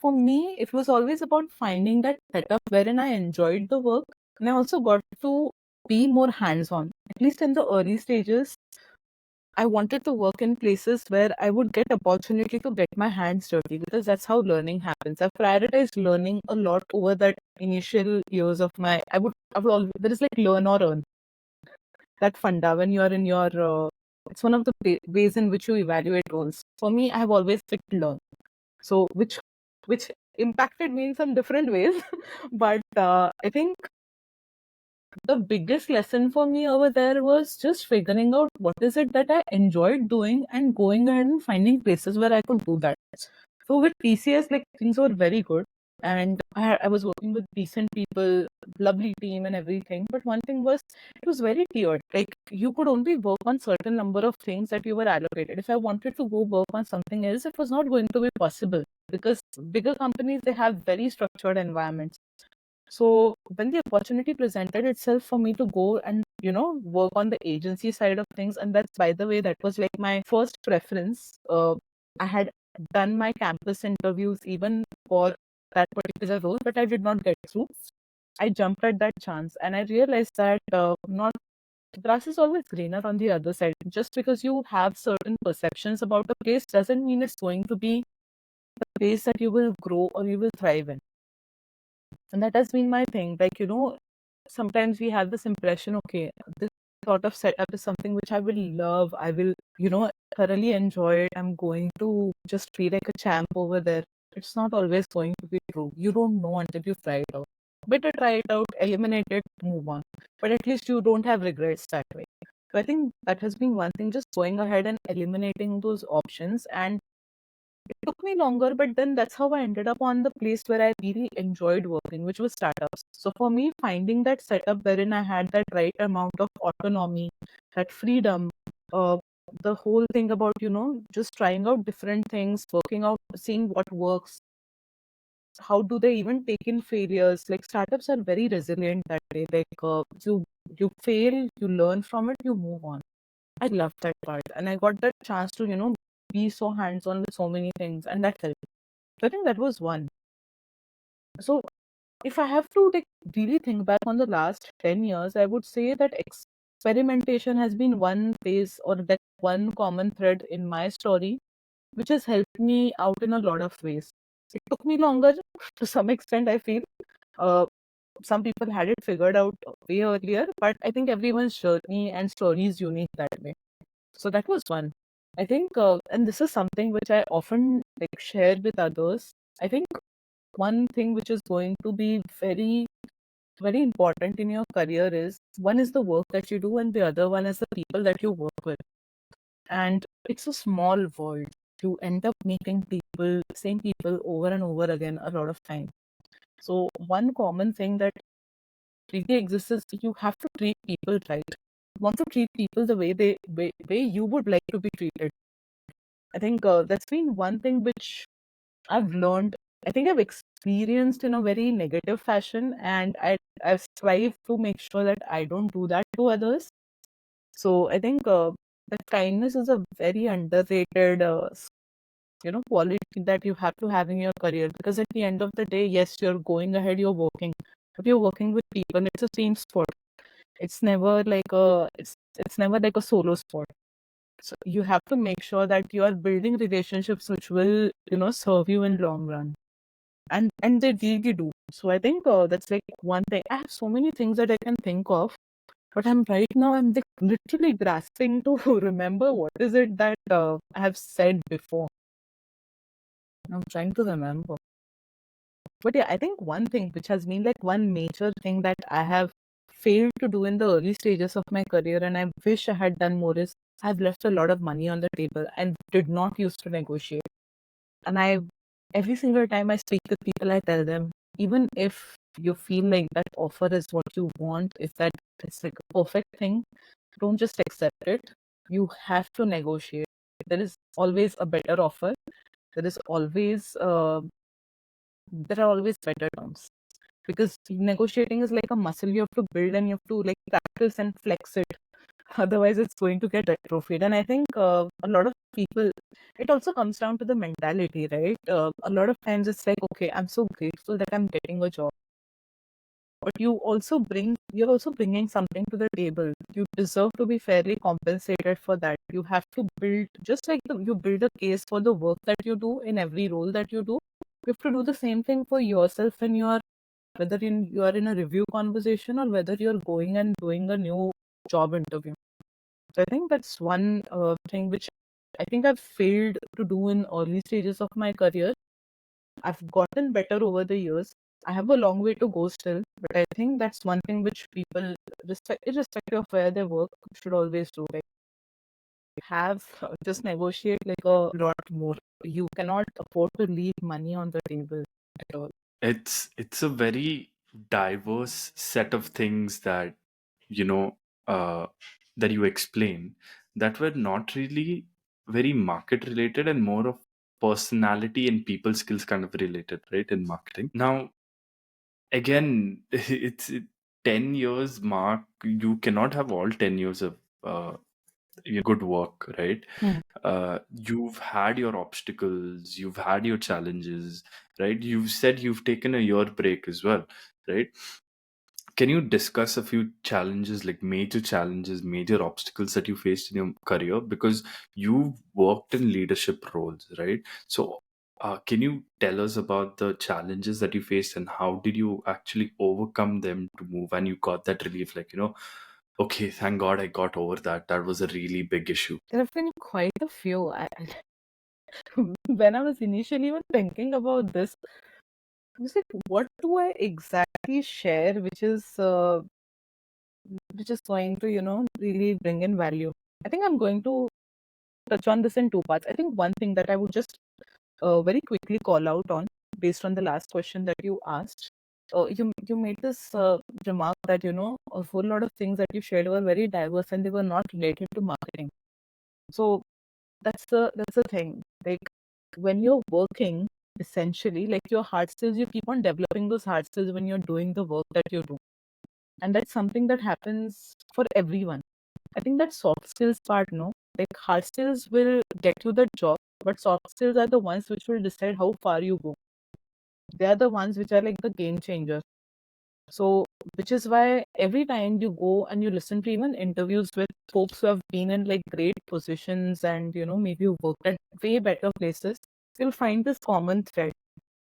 for me, it was always about finding that setup wherein I enjoyed the work, And I also got to be more hands-on. At least in the early stages, I wanted to work in places where I would get opportunity to get my hands dirty, because that's how learning happens. I've prioritized learning a lot over that initial years of my. I would always, there is like learn or earn, that funda when you are in your. It's one of the ways in which you evaluate roles. For me, I have always picked learn. So which impacted me in some different ways, but I think the biggest lesson for me over there was just figuring out what is it that I enjoyed doing and going ahead and finding places where I could do that. So with TCS, like things were very good, and I was working with decent people, lovely team and everything. But one thing was, it was very tiered. Like you could only work on certain number of things that you were allocated. If I wanted to go work on something else, it was not going to be possible, because bigger companies, they have very structured environments. So when the opportunity presented itself for me to go and, work on the agency side of things, and that's, by the way, that was like my first preference. I had done my campus interviews even for that particular role, but I did not get through. I jumped at that chance, and I realized that not the grass is always greener on the other side. Just because you have certain perceptions about a place doesn't mean it's going to be the place that you will grow or you will thrive in. And that has been my thing. Like, sometimes we have this impression, okay, this sort of setup is something which I will love. I will, thoroughly enjoy it. I'm going to just feel like a champ over there. It's not always going to be true. You don't know until you try it out. Better try it out, eliminate it, move on. But at least you don't have regrets that way. So I think that has been one thing, just going ahead and eliminating those options. And it took me longer, but then that's how I ended up on the place where I really enjoyed working, which was startups. So for me, finding that setup wherein I had that right amount of autonomy, that freedom, uh, the whole thing about, just trying out different things, working out, seeing what works, how do they even take in failures? Like startups are very resilient that way. Like you fail, you learn from it, you move on. I love that part. And I got that chance to, be so hands-on with so many things, and that helped. So I think that was one. So if I have to like really think back on the last 10 years, I would say that experimentation has been one phase, or that one common thread in my story, which has helped me out in a lot of ways. It took me longer to some extent, I feel. Uh, some people had it figured out way earlier, but I think everyone's journey and story is unique that way. So that was one. I think, and this is something which I often like share with others. I think one thing which is going to be very, very important in your career is, one is the work that you do, and the other one is the people that you work with. And it's a small world. You end up meeting people, same people over and over again a lot of time. So one common thing that really exists is you have to treat people right. You want to treat people the way you would like to be treated. I think that's been one thing which I've learned. I think I've experienced in a very negative fashion, and I strive to make sure that I don't do that to others. So I think that kindness is a very underrated, quality that you have to have in your career. Because at the end of the day, yes, you're going ahead, you're working, but you're working with people. It's a team sport. It's never like it's never like a solo sport. So you have to make sure that you are building relationships which will, serve you in long run. And they really do. So I think that's like one thing. I have so many things that I can think of, but I'm like literally grasping to remember what is it that I have said before. I'm trying to remember. But yeah, I think one thing which has been like one major thing that I have failed to do in the early stages of my career, and I wish I had done more, is I've left a lot of money on the table and did not used to negotiate. And every single time I speak with people, I tell them, even if you feel like that offer is what you want, if that is like a perfect thing, don't just accept it. You have to negotiate. There is always a better offer. There is always there are always better terms, because negotiating is like a muscle you have to build, and you have to like practice and flex it. Otherwise it's going to get atrophied. And I think a lot of people, it also comes down to the mentality, right? A lot of times it's like, okay, I'm so grateful that I'm getting a job. but you're also bringing something to the table. You deserve to be fairly compensated for that. You have to build, just like you build a case for the work that you do in every role that you do. You have to do the same thing for yourself when you are in a review conversation, or whether you're going and doing a new job interview. So I think that's one thing which I think I've failed to do in early stages of my career. I've gotten better over the years. I have a long way to go still, but I think that's one thing which people, irrespective of where they work, should always do. Like, have just negotiate like a lot more. You cannot afford to leave money on the table at all. It's a very diverse set of things that you know uh, that you explain that were not really very market related and more of personality and people skills kind of related, right, in marketing. Now again, 10 years mark, you cannot have all 10 years of good work, right? Hmm. You've had your obstacles, you've had your challenges, right? You've said you've taken a year break as well, right? Can you discuss a few challenges, like major challenges, major obstacles that you faced in your career? Because you've worked in leadership roles, right? So, can you tell us about the challenges that you faced and how did you actually overcome them to move and you got that relief? Like, okay, thank God I got over that. That was a really big issue. There have been quite a few. When I was initially even thinking about this, I was like, what do I exactly share which is going to, really bring in value? I think I'm going to touch on this in two parts. I think one thing that I would just very quickly call out on, based on the last question that you asked. You made this remark that, a whole lot of things that you shared were very diverse and they were not related to marketing. So that's the thing. Like, when you're working, essentially, like, your hard skills, you keep on developing those hard skills when you're doing the work that you do. And that's something that happens for everyone. I think that soft skills part, no, like, hard skills will get you the job, but soft skills are the ones which will decide how far you go. They are the ones which are like the game changers. So, which is why every time you go and you listen to even interviews with folks who have been in like great positions and, maybe you worked at way better places, you'll find this common thread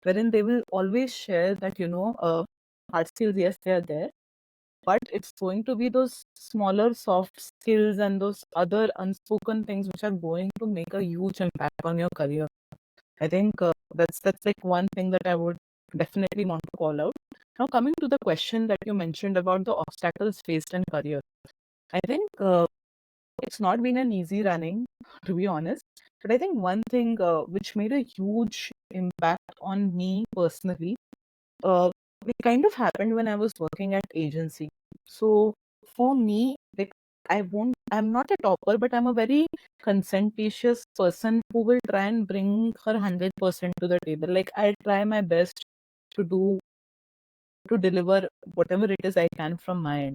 wherein they will always share that, hard skills, yes, they are there, but it's going to be those smaller soft skills and those other unspoken things which are going to make a huge impact on your career. I think that's like one thing that I would definitely want to call out. Now, coming to the question that you mentioned about the obstacles faced in career, I think it's not been an easy running, to be honest. But I think one thing which made a huge impact on me personally, uh, it kind of happened when I was working at agency. So for me, like, I'm not a topper, but I'm a very conscientious person who will try and bring her 100% to the table. Like, I try my best to do, to deliver whatever it is I can from my end.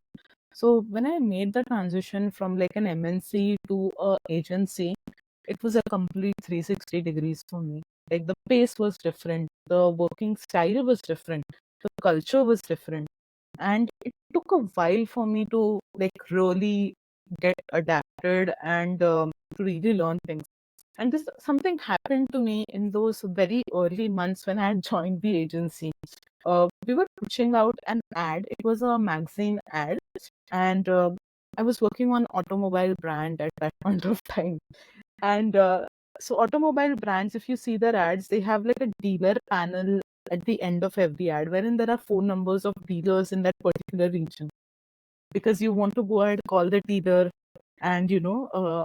So when I made the transition from like an MNC to a agency, it was a complete 360 degrees for me. Like, the pace was different, the working style was different, the culture was different. And it took a while for me to like really get adapted and to really learn things. And this something happened to me in those very early months when I had joined the agency. We were pushing out an ad. It was a magazine ad, and I was working on automobile brand at that point of time. And so automobile brands, if you see their ads, they have like a dealer panel at the end of every ad, wherein there are phone numbers of dealers in that particular region. Because you want to go ahead, call the dealer, and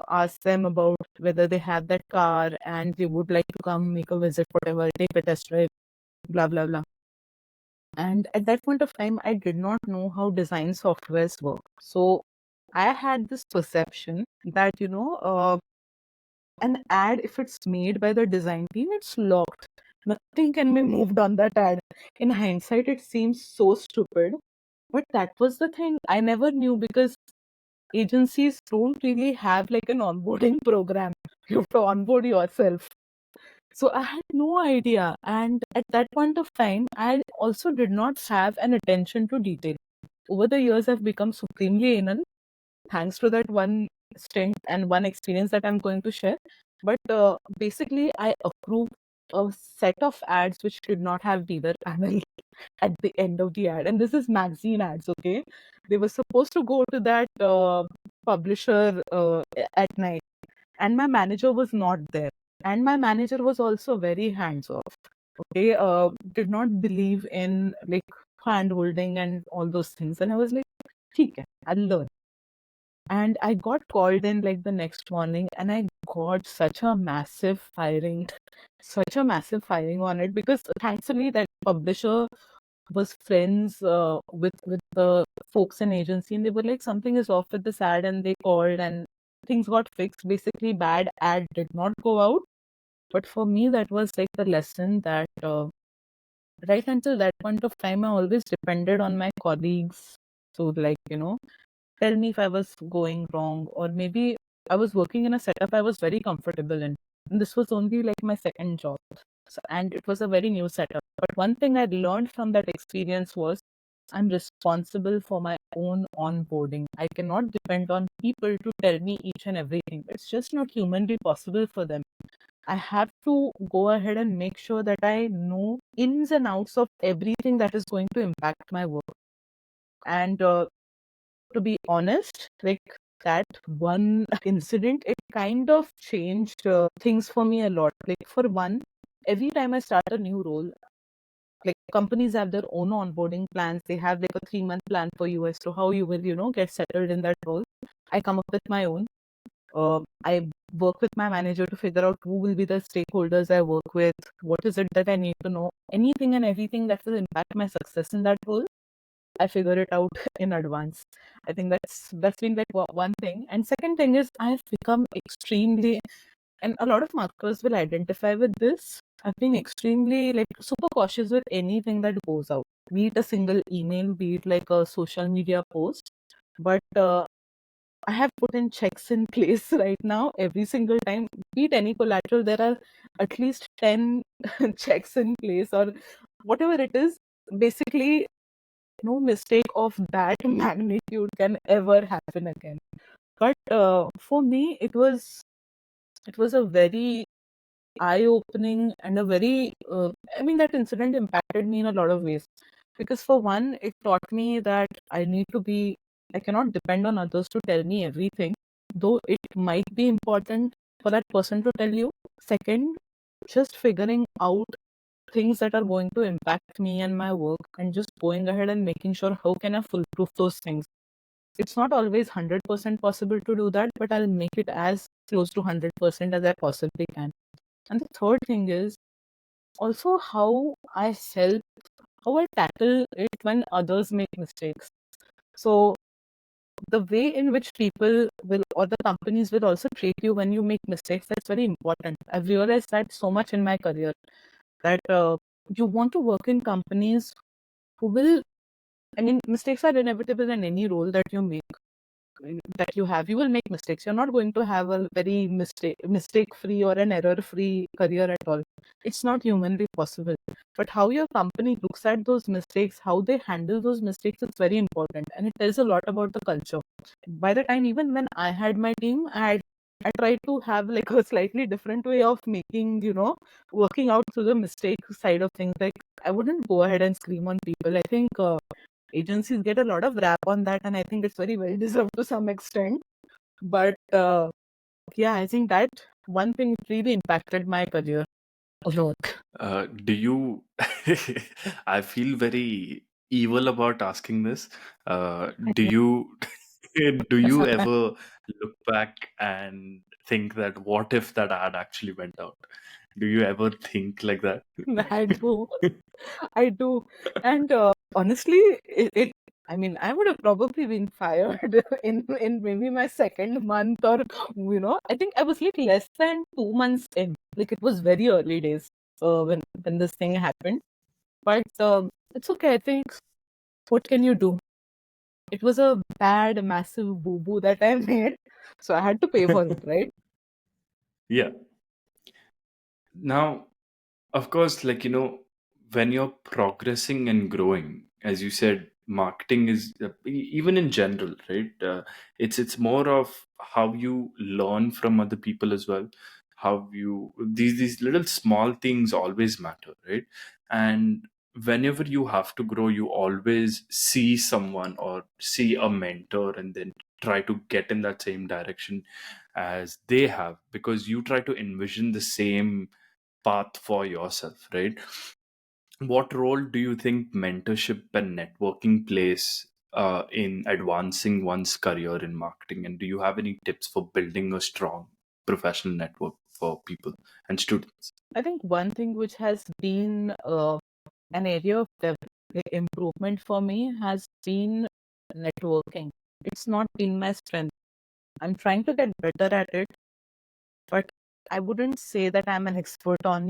ask them about whether they have that car and they would like to come make a visit, whatever, take a test drive, blah blah blah. And at that point of time, I did not know how design softwares work. So I had this perception that, an ad, if it's made by the design team, it's locked. Nothing can be moved on that ad. In hindsight, it seems so stupid. But that was the thing. I never knew, because agencies don't really have like an onboarding program. You have to onboard yourself. So I had no idea. And at that point of time, I also did not have an attention to detail. Over the years, I've become supremely anal thanks to that one stint and one experience that I'm going to share. But basically, I approved a set of ads which did not have dealer panel at the end of the ad. And this is magazine ads, okay? They were supposed to go to that publisher at night. And my manager was not there. And my manager was also very hands off. Okay, did not believe in like hand holding and all those things. And I was like, "ठीक है, I'll learn." And I got called in like the next morning, and I got such a massive firing on it, because thankfully that publisher was friends with the folks in agency, and they were like, something is off with this ad, and they called and things got fixed. Basically, bad ad did not go out. But for me, that was like the lesson that right until that point of time, I always depended on my colleagues to, like, tell me if I was going wrong, or maybe I was working in a setup I was very comfortable in. And this was only like my second job. And it was a very new setup. But one thing I learned from that experience was I'm responsible for my own onboarding. I cannot depend on people to tell me each and everything. It's just not humanly possible for them. I have to go ahead and make sure that I know ins and outs of everything that is going to impact my work. And to be honest, like that one incident, it kind of changed things for me a lot. Like, for one, every time I start a new role, like companies have their own onboarding plans. They have like a 3-month plan for you as to how you will, get settled in that role. I come up with my own. I work with my manager to figure out who will be the stakeholders I work with, what is it that I need to know, anything and everything that will impact my success in that role. I figure it out in advance. I think that's been like one thing. And second thing is, I've become extremely, and a lot of marketers will identify with this. I've been extremely like super cautious with anything that goes out, be it a single email, be it like a social media post. But I have put in checks in place right now every single time. Be it any collateral, there are at least 10 checks in place, or whatever it is. Basically, no mistake of that magnitude can ever happen again. But for me, it was a very eye-opening and a very that incident impacted me in a lot of ways, because for one, it taught me that I cannot depend on others to tell me everything, though it might be important for that person to tell you. Second, just figuring out things that are going to impact me and my work, and just going ahead and making sure how can I foolproof those things. It's not always 100% possible to do that, but I'll make it as close to 100% as I possibly can. And the third thing is also how I tackle it when others make mistakes. So the way in which people will, or the companies will also treat you when you make mistakes, that's very important. I've realized that so much in my career, that you want to work in companies who will, mistakes are inevitable in any role that you make, that you have. You will make mistakes. You're not going to have a very mistake free or an error free career at all. It's not humanly possible. But how your company looks at those mistakes, how they handle those mistakes, is very important, and it tells a lot about the culture. By the time, even when I had my team, I tried to have like a slightly different way of making, working out through the mistake side of things. Like, I wouldn't go ahead and scream on people. I think agencies get a lot of rap on that, and I think it's very well deserved to some extent. But yeah, I think that one thing really impacted my career a lot. Do you? I feel very evil about asking this. Do you? Do you ever look back and think that what if that ad actually went out? Do you ever think like that? I do. I do. And honestly, I would have probably been fired in maybe my second month, or, I think I was like less than 2 months in. Like, it was very early days when this thing happened. But it's okay. I think, what can you do? It was a bad, massive boo-boo that I made. So I had to pay for it, right? Yeah. Now, of course, like, when you're progressing and growing, as you said, marketing is even in general, right? It's more of how you learn from other people as well. How you these little small things always matter, right? And whenever you have to grow, you always see someone or see a mentor, and then try to get in that same direction as they have, because you try to envision the same path for yourself, right? What role do you think mentorship and networking plays in advancing one's career in marketing? And do you have any tips for building a strong professional network for people and students? I think one thing which has been an area of improvement for me has been networking. It's not been my strength. I'm trying to get better at it, but I wouldn't say that I'm an expert on,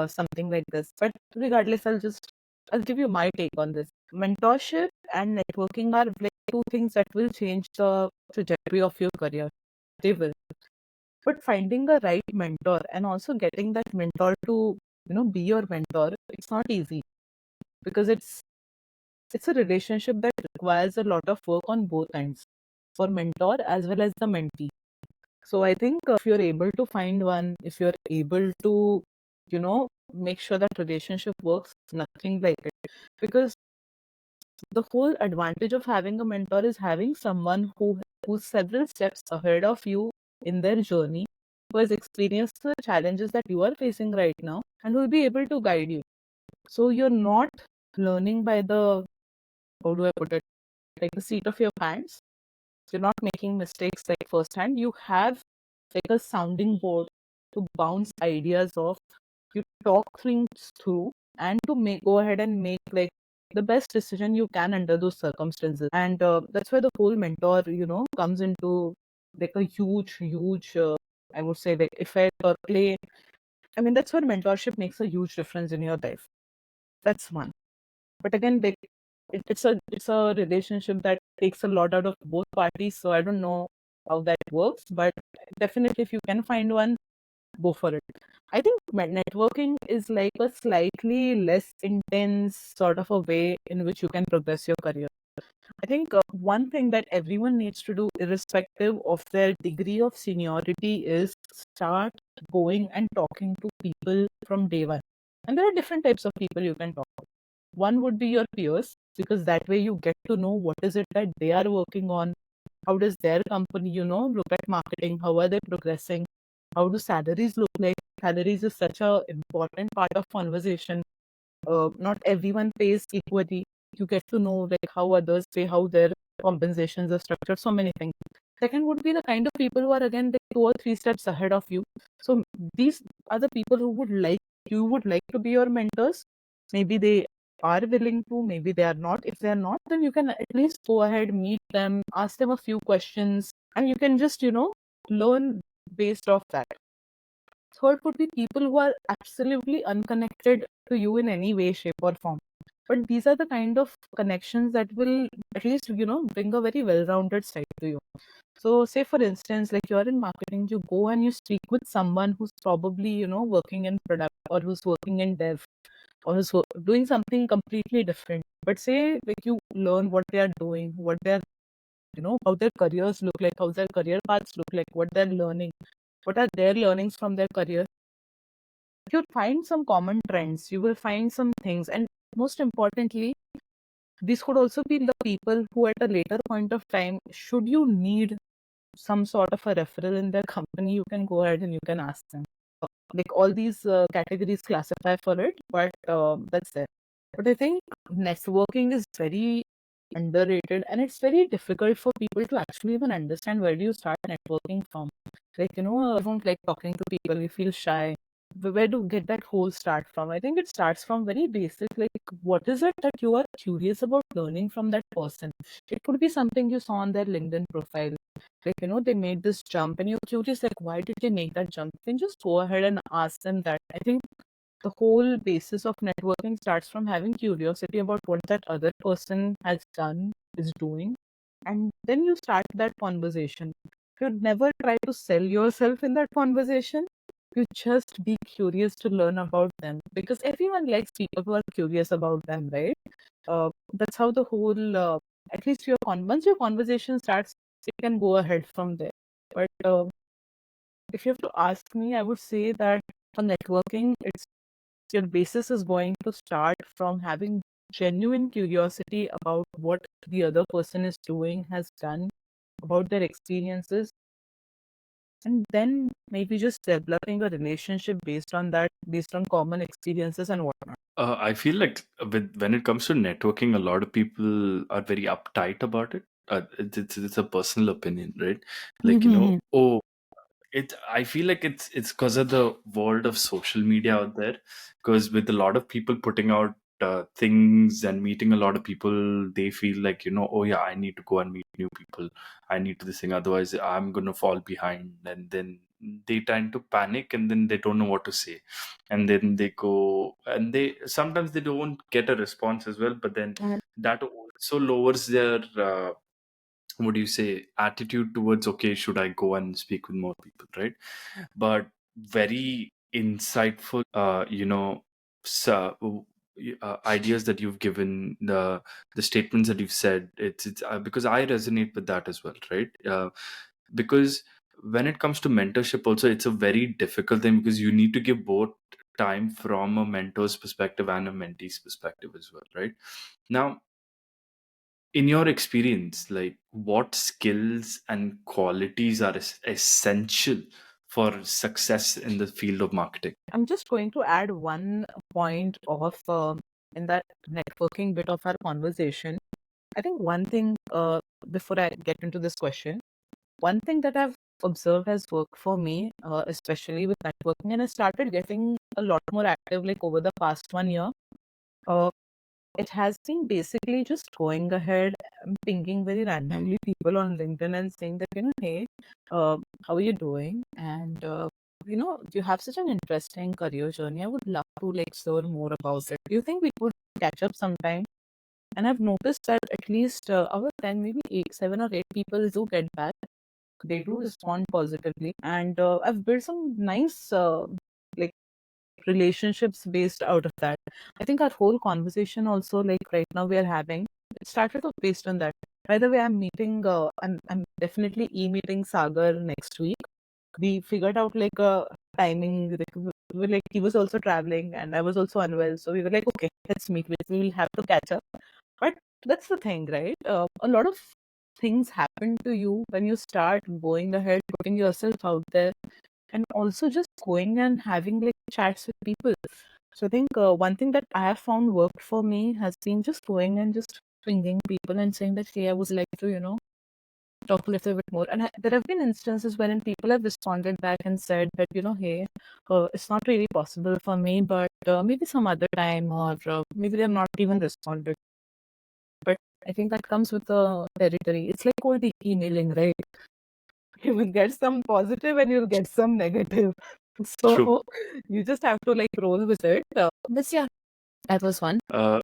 something like this. But regardless, I'll give you my take on this. Mentorship and networking are like two things that will change the trajectory of your career. They will. But finding the right mentor and also getting that mentor to, be your mentor, it's not easy because it's a relationship that requires a lot of work on both ends for mentor as well as the mentee. So I think if you're able to find one, if you're able to, make sure that relationship works, nothing like it. Because the whole advantage of having a mentor is having someone who's several steps ahead of you in their journey, who has experienced the challenges that you are facing right now, and who will be able to guide you. So you're not learning by the, how do I put it, like the seat of your pants. You're not making mistakes like firsthand. You have like a sounding board to bounce ideas off. You talk things through and to go ahead and make like the best decision you can under those circumstances. And that's where the whole mentor, comes into like a huge, I would say, like effect or play. I mean, that's where mentorship makes a huge difference in your life. That's one. But again, like it's a relationship that takes a lot out of both parties. So I don't know how that works, but definitely if you can find one, go for it. I think networking is like a slightly less intense sort of a way in which you can progress your career. I think one thing that everyone needs to do, irrespective of their degree of seniority, is start going and talking to people from day one. And there are different types of people you can talk to. One would be your peers, because that way you get to know what is it that they are working on. How does their company, look at marketing? How are they progressing? How do salaries look like? Salaries is such a important part of conversation. Not everyone pays equally. You get to know like how others pay, how their compensations are structured, so many things. Second would be the kind of people who are again like 2 or 3 steps ahead of you. So these are the people who would like to be your mentors. Maybe they are willing to, maybe they are not. If they are not, then you can at least go ahead, meet them, ask them a few questions, and you can just, learn based off that. Third would be people who are absolutely unconnected to you in any way, shape, or form. But these are the kind of connections that will at least, bring a very well rounded side to you. So, say for instance, like you're in marketing, you go and you speak with someone who's probably, working in product or who's working in dev or who's doing something completely different. But say, like you learn what they are doing, what they're, how their careers look like, how their career paths look like, what they're learning, what are their learnings from their career. You'll find some common trends, you will find some things, and most importantly, these could also be the people who at a later point of time, should you need some sort of a referral in their company, you can go ahead and you can ask them. Like all these categories classify for it, but that's there. But I think networking is very underrated, and it's very difficult for people to actually even understand where do you start networking from. Like, I don't like talking to people, we feel shy. Where to get that whole start from? I think it starts from very basic, like what is it that you are curious about learning from that person? It could be something you saw on their LinkedIn profile. Like, they made this jump and you're curious, like, why did they make that jump? You can just go ahead and ask them that. I think the whole basis of networking starts from having curiosity about what that other person has done, is doing, and then you start that conversation. You'd never try to sell yourself in that conversation. you just be curious to learn about them, because everyone likes people who are curious about them, right? That's how the whole, at least once your conversation starts, it can go ahead from there. But if you have to ask me, I would say that for networking, it's your basis is going to start from having genuine curiosity about what the other person is doing, has done, about their experiences, and then maybe just developing a relationship based on that, based on common experiences and whatnot. I feel like when it comes to networking, a lot of people are very uptight about it. It's a personal opinion, right? Like, Mhm. oh, I feel like it's because of the world of social media out there. Because with a lot of people putting out things and meeting a lot of people, they feel like, oh yeah, I need to go and meet new people. I need to this thing, otherwise I'm gonna fall behind. And then they tend to panic, and then they don't know what to say. And then they go, and they sometimes they don't get a response as well. But then And that also lowers their what do you say, attitude towards, okay, should I go and speak with more people, right? But very insightful so, ideas that you've given, the statements that you've said. It's because I resonate with that as well, right? Because when it comes to mentorship also, it's a very difficult thing, because you need to give both time from a mentor's perspective and a mentee's perspective as well, right? Now, in your experience, like, what skills and qualities are essential for success in the field of marketing? I'm just going to add one point of in that networking bit of our conversation. I think one thing, before I get into this question, one thing that I've observed has worked for me, especially with networking, and I started getting a lot more active like over the past 1 year. Uh, it has been basically just going ahead and pinging very randomly people on LinkedIn and saying that, hey, how are you doing? And, you have such an interesting career journey. I would love to like learn more about it. Do you think we could catch up sometime? And I've noticed that at least out of 10, maybe 7 or 8 people do get back. They do respond positively. And I've built some nice like relationships based out of that. I think our whole conversation also, like right now we are having, it started off based on that. By the way, I'm definitely e-meeting Sagar next week. We figured out like a timing, like, like he was also traveling and I was also unwell. So we were like, okay, let's meet. We will have to catch up. But that's the thing, right? A lot of things happen to you when you start going ahead, putting yourself out there, and also just going and having like chats with people. So I think one thing that I have found worked for me has been just going and just pinging people and saying that, hey, I would like to, talk a little bit more. And there have been instances wherein people have responded back and said that, hey, it's not really possible for me, but maybe some other time, or maybe they've not even responded. But I think that comes with the territory. It's like cold emailing, right? You will get some positive and you'll get some negative. True. So you just have to like roll with it. But yeah, that was fun. uh,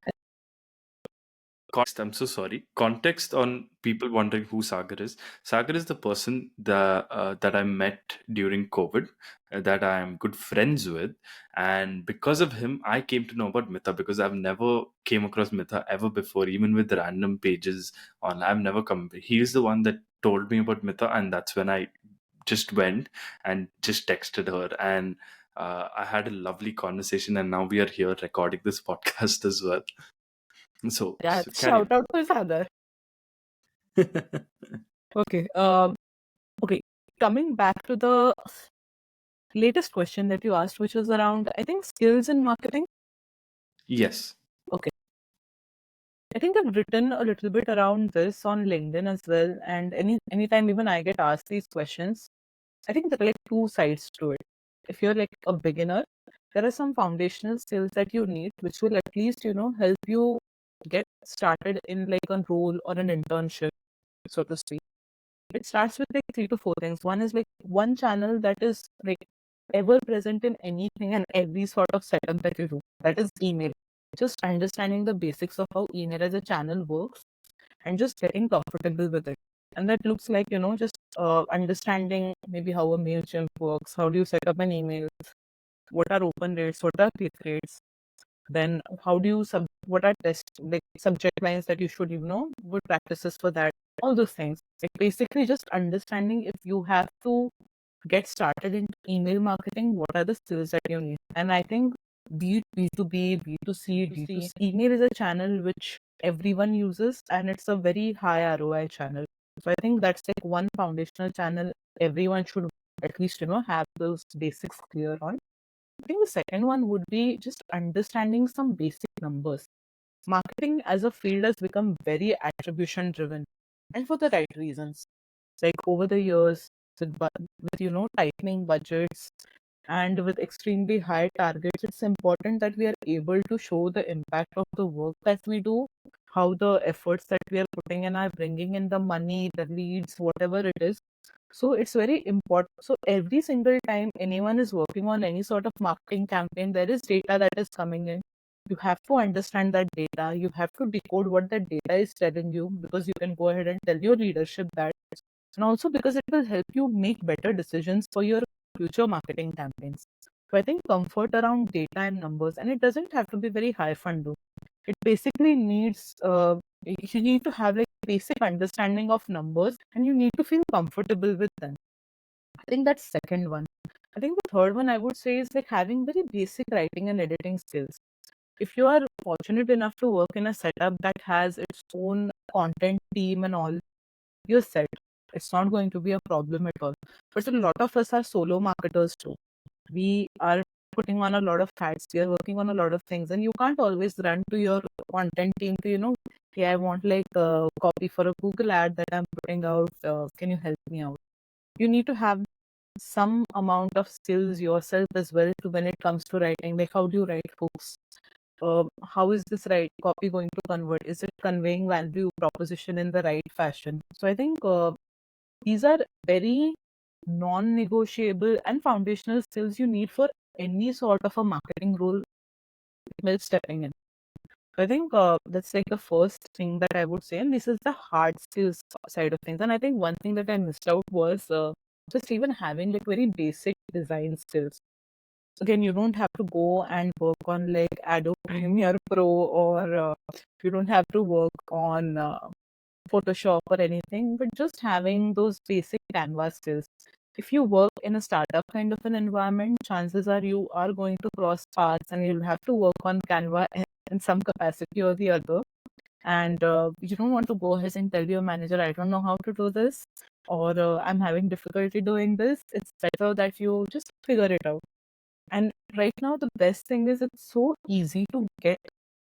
I'm so sorry. Context on people wondering who Sagar is. Sagar is the person that I met during COVID, that I am good friends with, and because of him, I came to know about Mita, because I've never came across Mita ever before, even with random pages on. I've never come. He is the one that told me about Mita, and that's when I just went and just texted her, and I had a lovely conversation, and now we are here recording this podcast as well. Yeah, So carry shout out to Sagar. on. Okay. Okay. Coming back to the latest question that you asked, which was around, I think, skills in marketing. Yes. Okay. I think I've written a little bit around this on LinkedIn as well. And anytime even I get asked these questions, I think there are like two sides to it. If you're like a beginner, there are some foundational skills that you need, which will at least, help you get started in like a role or an internship, so to speak. It starts with like 3 to 4 things. One is like one channel that is like ever present in anything and every sort of setup that you do. That is email. Just understanding the basics of how email as a channel works and just getting comfortable with it. And that looks like, just understanding maybe how a MailChimp works, how do you set up an email, what are open rates, what are click rates, then how do you what are like subject lines that you should, good practices for that, all those things. Like basically just understanding if you have to get started in email marketing, what are the skills that you need. And I think be it B2B, B2C, D2C, email is a channel which everyone uses and it's a very high ROI channel. So I think that's like one foundational channel everyone should at least, have those basics clear on. I think the second one would be just understanding some basic numbers. Marketing as a field has become very attribution driven, and for the right reasons. Like over the years, with tightening budgets and with extremely high targets, it's important that we are able to show the impact of the work that we do, how the efforts that we are putting in are bringing in the money, the leads, whatever it is. So it's very important. So every single time anyone is working on any sort of marketing campaign, there is data that is coming in. You have to understand that data. You have to decode what that data is telling you, because you can go ahead and tell your leadership that. And also because it will help you make better decisions for your future marketing campaigns. So I think comfort around data and numbers, and it doesn't have to be very high fun though. It basically needs, you need to have like basic understanding of numbers and you need to feel comfortable with them. I think that's second one. I think the third one I would say is like having very basic writing and editing skills. If you are fortunate enough to work in a setup that has its own content team and all, you're set. It's not going to be a problem at all. But a lot of us are solo marketers too. We are putting on a lot of hats. We are working on a lot of things, and you can't always run to your content team to, hey, I want like a copy for a Google ad that I'm putting out. Can you help me out? You need to have some amount of skills yourself as well to when it comes to writing. Like how do you write hooks? How is this right copy going to convert? Is it conveying value proposition in the right fashion? So I think these are very non-negotiable and foundational skills you need for any sort of a marketing role while stepping in. I think that's like the first thing that I would say, and this is the hard skills side of things. And I think one thing that I missed out was just even having like very basic design skills. Again, you don't have to go and work on like Adobe Premiere Pro, or you don't have to work on Photoshop or anything, but just having those basic Canva skills. If you work in a startup kind of an environment, chances are you are going to cross paths and you'll have to work on Canva in some capacity or the other. And you don't want to go ahead and tell your manager, I don't know how to do this, or I'm having difficulty doing this. It's better that you just figure it out. And right now, the best thing is it's so easy to get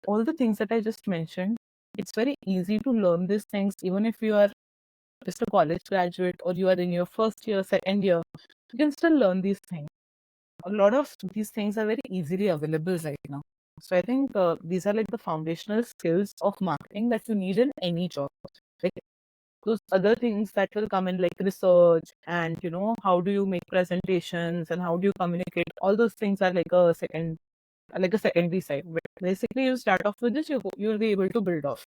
all the things that I just mentioned. It's very easy to learn these things, even if you are just a college graduate or you are in your first year, second year, you can still learn these things. A lot of these things are very easily available right now. So I think these are like the foundational skills of marketing that you need in any job. Like those other things that will come in, like research and how do you make presentations and how do you communicate, all those things are like a secondary side. But basically you start off with this, you'll be able to build off.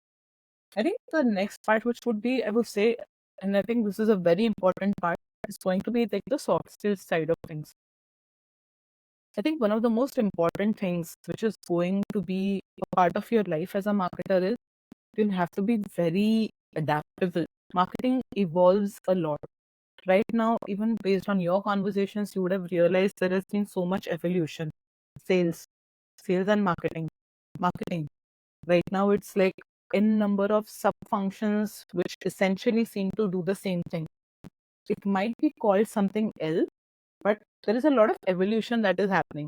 I think the next part, which would be, I would say, and I think this is a very important part, is going to be like the soft skills side of things. I think one of the most important things which is going to be a part of your life as a marketer is you'll have to be very adaptable. Marketing evolves a lot. Right now, even based on your conversations, you would have realized there has been so much evolution. Sales, sales and marketing. Marketing. Right now, it's like n number of sub functions which essentially seem to do the same thing. It might be called something else, but there is a lot of evolution that is happening.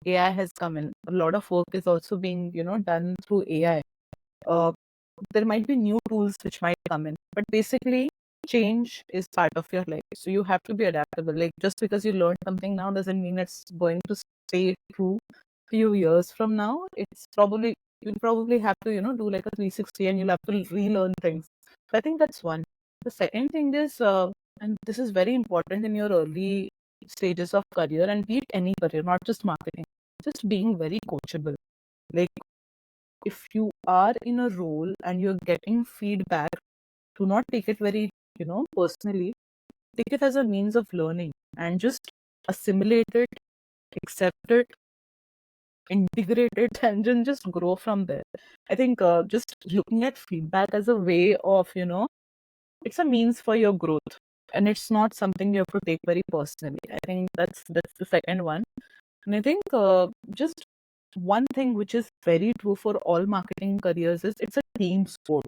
AI has come in. A lot of work is also being, done through AI. There might be new tools which might come in, but basically change is part of your life. So you have to be adaptable. Like just because you learn something now doesn't mean it's going to stay true few years from now. It's probably, you'll probably have to, do like a 360 and you'll have to relearn things. So I think that's one. The second thing is, and this is very important in your early stages of career, and be it any career, not just marketing, just being very coachable. Like if you are in a role and you're getting feedback, do not take it very personally, take it as a means of learning and just assimilate it, accept it, integrate it, and then just grow from there. I think just looking at feedback as a way of, it's a means for your growth, and it's not something you have to take very personally. I think that's the second one. And I think just one thing which is very true for all marketing careers is it's a team sport.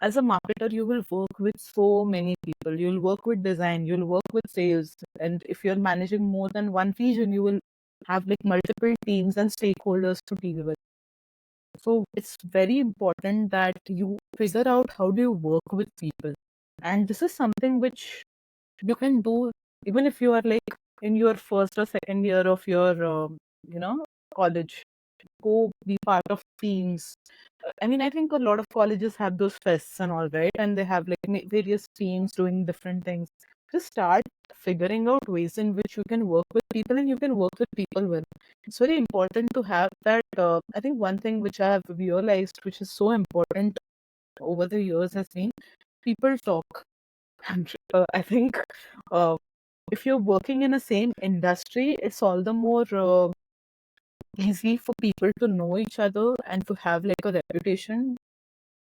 As a marketer, you will work with so many people. You'll work with design, you'll work with sales. And if you're managing more than one region, you will have like multiple teams and stakeholders to deal with. So it's very important that you figure out how do you work with people. And this is something which you can do even if you are like in your first or second year of your, college. Go be part of teams. I mean, I think a lot of colleges have those fests and all, right? And they have like various teams doing different things. Just start figuring out ways in which you can work with people and you can work with people well. It's very important to have that. I think one thing which I have realized, which is so important over the years, has been people talk. And I think uh, if you're working in the same industry, it's all the more easy for people to know each other and to have like a reputation,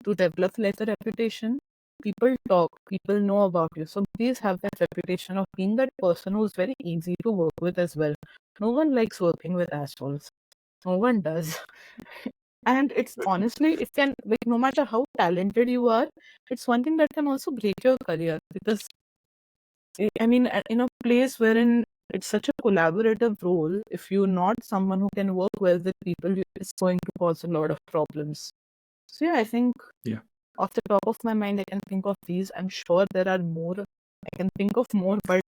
to develop like a reputation. People talk, people know about you. So please have that reputation of being that person who's very easy to work with as well. No one likes working with assholes. No one does. And it's honestly, it can, like, no matter how talented you are, it's one thing that can also break your career because, I mean, in a place wherein it's such a collaborative role, if you're not someone who can work well with people, it's going to cause a lot of problems. So yeah, I think Yeah. off the top of my mind, I can think of these. I'm sure there are more. I can think of more, but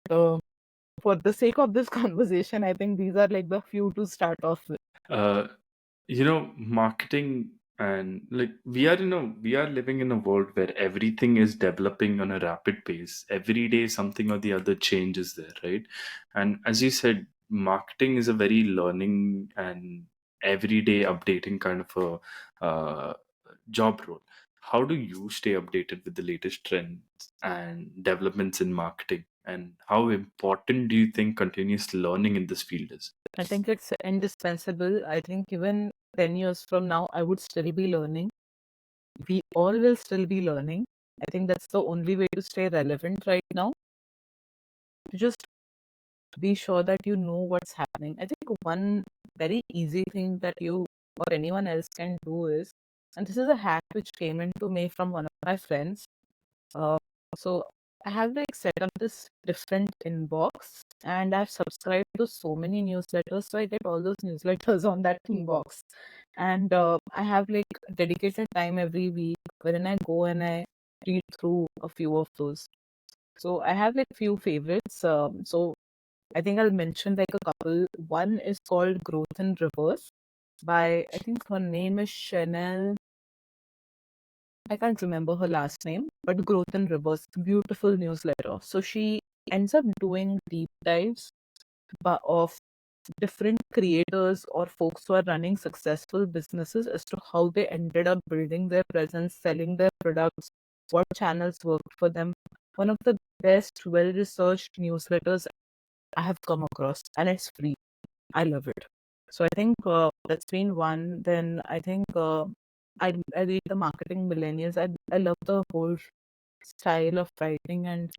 for the sake of this conversation, I think these are like the few to start off with. Uh, Marketing, and like we are living in a world where everything is developing on a rapid pace. Every day something or the other changes there, right? And as you said, marketing is a very learning and everyday updating kind of a job role. How do you stay updated with the latest trends and developments in marketing, and how important do you think continuous learning in this field is? I think it's indispensable. I think even 10 years from now, I would still be learning. We all will still be learning. I think that's the only way to stay relevant right now. To just be sure that you know what's happening. I think one very easy thing that you or anyone else can do is, and this is a hack which came into me from one of my friends. Uh, so I have like set up this different inbox and I've subscribed to so many newsletters. So I get all those newsletters on that inbox. And I have like dedicated time every week wherein I go and I read through a few of those. So I have like few favorites. So I think I'll mention like a couple. One is called Growth in Reverse by, I think her name is Chanel. I can't remember her last name, but Growth in Reverse, beautiful newsletter. So she ends up doing deep dives of different creators or folks who are running successful businesses as to how they ended up building their presence, selling their products, what channels worked for them. One of the best, well researched newsletters I have come across, and it's free. I love it. So I think that's been one. Then I think I read the Marketing Millennials. I love the whole style of writing, and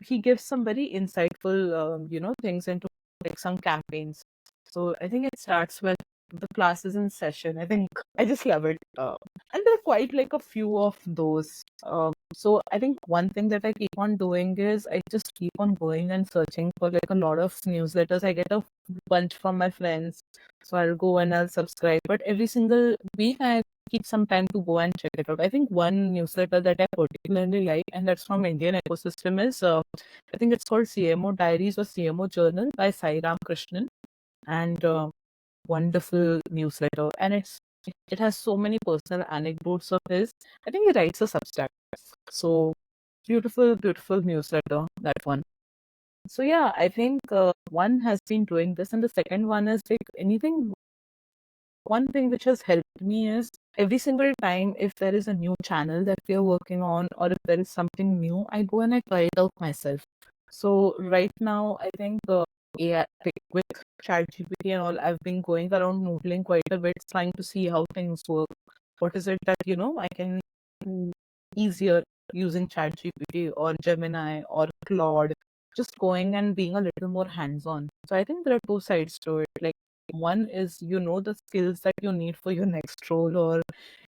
he gives some very insightful things into like some campaigns. So I think it starts with the classes in session. I think I just love it, and there are quite like a few of those. So I think one thing that I keep on doing is I just keep on going and searching for like a lot of newsletters. I get a bunch from my friends, so I'll go and I'll subscribe. But every single week I keep some time to go and check it out. I think one newsletter that I particularly like, and that's from Indian ecosystem, is I think it's called CMO Diaries or CMO Journal by Sai Ram Krishnan, and wonderful newsletter. And it has so many personal anecdotes of his. I think he writes a Substack, so beautiful, beautiful newsletter, that one. So yeah, I think one has been doing this, and the second one is like anything. One thing which has helped me is every single time, if there is a new channel that we are working on, or if there is something new, I go and I try it out myself. So right now, I think AI with ChatGPT and all, I've been going around noodling quite a bit, trying to see how things work. What is it that I can do easier using ChatGPT or Gemini or Claude? Just going and being a little more hands-on. So I think there are two sides to it. Like, one is the skills that you need for your next role or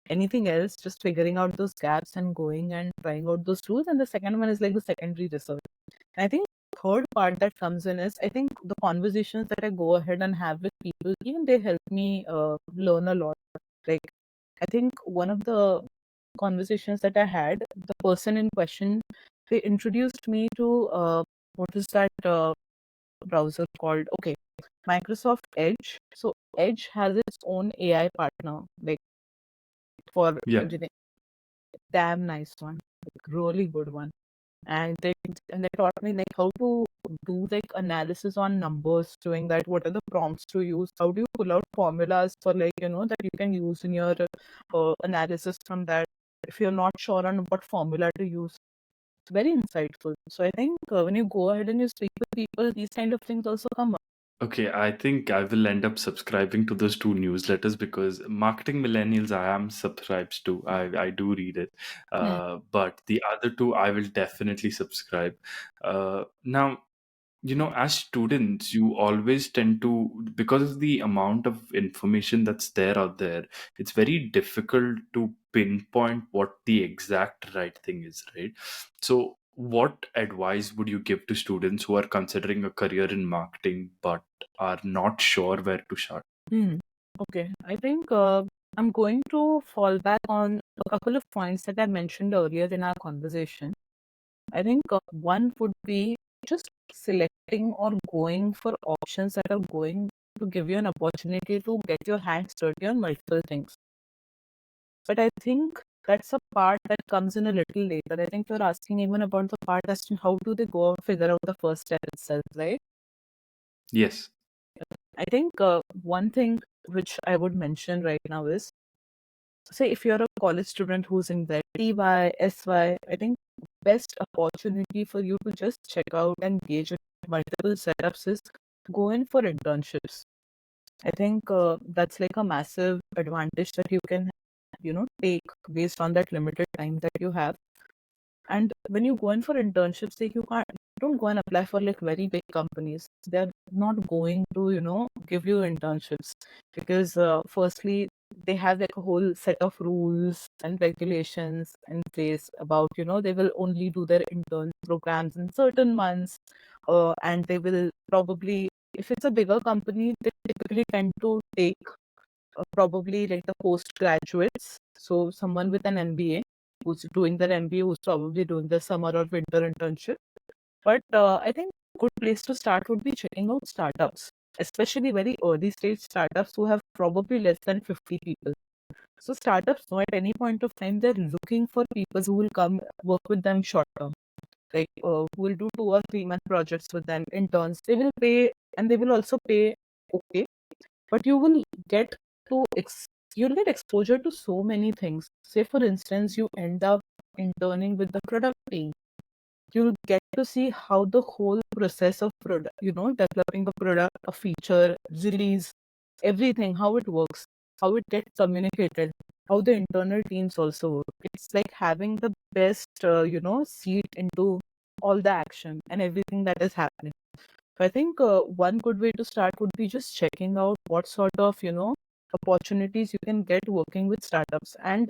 anything else, just figuring out those gaps and going and trying out those tools. And the second one is like the secondary research. And I think third part that comes in is, I think the conversations that I go ahead and have with people, even they help me learn a lot. Like, I think one of the conversations that I had, the person in question, they introduced me to what is that browser called? Okay, Microsoft Edge. So Edge has its own AI partner, like for Yeah. everything. Damn nice one, like really good one. And they taught me like how to do like analysis on numbers, doing that. What are the prompts to use? How do you pull out formulas for like that you can use in your analysis from that? If you're not sure on what formula to use, it's very insightful. So I think when you go ahead and you speak with people, these kind of things also come up. Okay, I think I will end up subscribing to those two newsletters because Marketing Millennials I am subscribed to. I do read it. Hmm. But the other two I will definitely subscribe. Now, as students, you always tend to, because of the amount of information that's there out there, it's very difficult to pinpoint what the exact right thing is, right? So what advice would you give to students who are considering a career in marketing but are not sure where to start? Hmm. Okay, I think I'm going to fall back on a couple of points that I mentioned earlier in our conversation. I think one would be just selecting or going for options that are going to give you an opportunity to get your hands dirty on multiple things. But I think that's a part that comes in a little later. I think you're asking even about the part as to how do they go out, figure out the first step itself, right? Yes. I think one thing which I would mention right now is, say if you're a college student who's in their TY, SY, I think best opportunity for you to just check out and engage with multiple setups is go in for internships. I think that's like a massive advantage that you can, take based on that limited time that you have. And when you go in for internships, like don't go and apply for like very big companies. They're not going to, give you internships because firstly, they have like a whole set of rules and regulations in place about, they will only do their intern programs in certain months. And they will probably, if it's a bigger company, they typically tend to take probably like the postgraduates. So someone with an MBA who's doing their MBA, who's probably doing the summer or winter internship. But I think good place to start would be checking out startups, especially very early stage startups who have probably less than 50 people. So startups know at any point of time they're looking for people who will come work with them short term, like who will do 2 or 3 month projects with them, interns. They will pay, and they will also pay okay, but you will get to you'll get exposure to so many things. Say for instance, you end up interning with the product team. You'll get to see how the whole process of product, developing a product, a feature, release, everything, how it works, how it gets communicated, how the internal teams also work. It's like having the best seat into all the action and everything that is happening. So I think one good way to start would be just checking out what sort of, opportunities you can get working with startups. And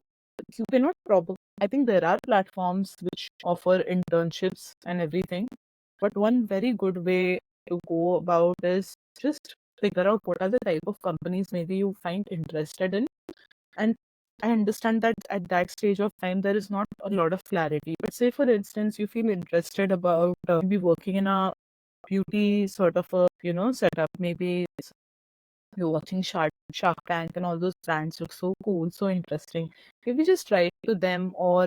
you cannot probably, I think there are platforms which offer internships and everything. But one very good way to go about is just figure out what are the type of companies maybe you find interested in. And I understand that at that stage of time, there is not a lot of clarity. But say, for instance, you feel interested about maybe working in a beauty sort of a setup. Maybe you're watching Shark Tank and all those brands look so cool, so interesting. Maybe just write to them or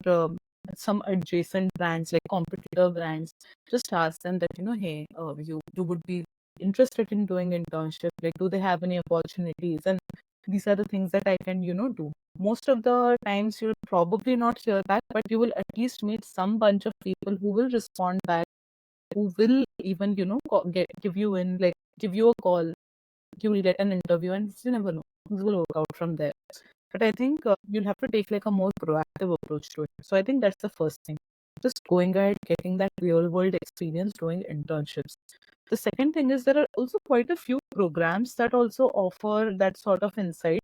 some adjacent brands like competitor brands. Just ask them that hey, you would be interested in doing internship. Like, do they have any opportunities? And these are the things that I can do. Most of the times you'll probably not hear back, but you will at least meet some bunch of people who will respond back, who will even, give you in, like, give you a call, you will get an interview, and you never know. Things will work out from there. But I think you'll have to take like a more proactive approach to it. So I think that's the first thing. Just going ahead, getting that real world experience doing internships. The second thing is there are also quite a few programs that also offer that sort of insight.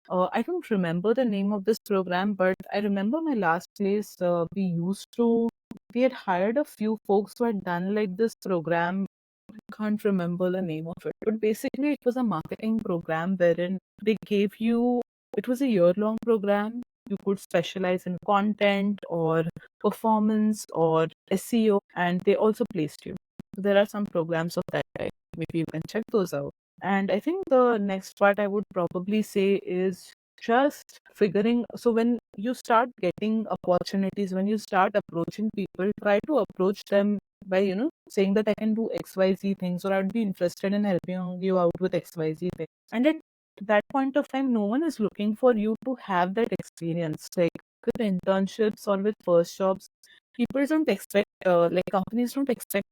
I don't remember the name of this program, but I remember my last place. We had hired a few folks who had done like this program. I can't remember the name of it, but basically, it was a marketing program wherein they gave you, it was a year-long program. You could specialize in content or performance or SEO, and they also placed you. So there are some programs of that type. Maybe you can check those out. And I think the next part I would probably say is just figuring. So when you start getting opportunities, when you start approaching people, try to approach them by, saying that I can do XYZ things, or I'd be interested in helping you out with XYZ things. And at that point of time, no one is looking for you to have that experience. Like with internships or with first jobs, people don't expect, like companies don't expect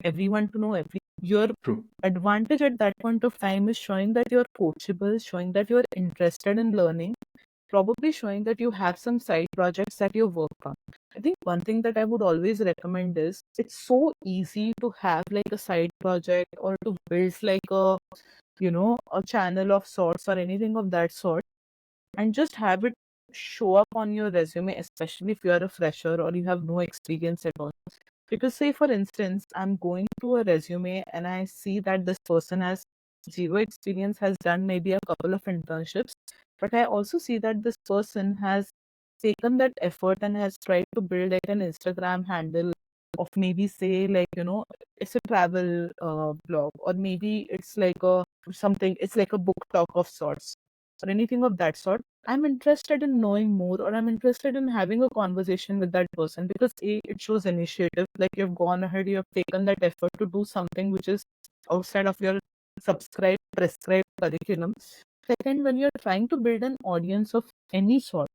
everyone to know everything. Your True. advantage at that point of time is showing that you're coachable, showing that you're interested in learning, probably showing that you have some side projects that you work on. I think one thing that I would always recommend is it's so easy to have like a side project or to build like a channel of sorts or anything of that sort, and just have it show up on your resume, especially if you're a fresher or you have no experience at all. Because, say, for instance, I'm going through a resume and I see that this person has zero experience, has done maybe a couple of internships, but I also see that this person has taken that effort and has tried to build like an Instagram handle of maybe, say, like, it's a travel blog, or maybe it's like it's like a book talk of sorts, or anything of that sort. I'm interested in knowing more, or I'm interested in having a conversation with that person, because A, it shows initiative, like you've gone ahead, you have taken that effort to do something which is outside of your prescribed curriculum. Second, when you're trying to build an audience of any sort,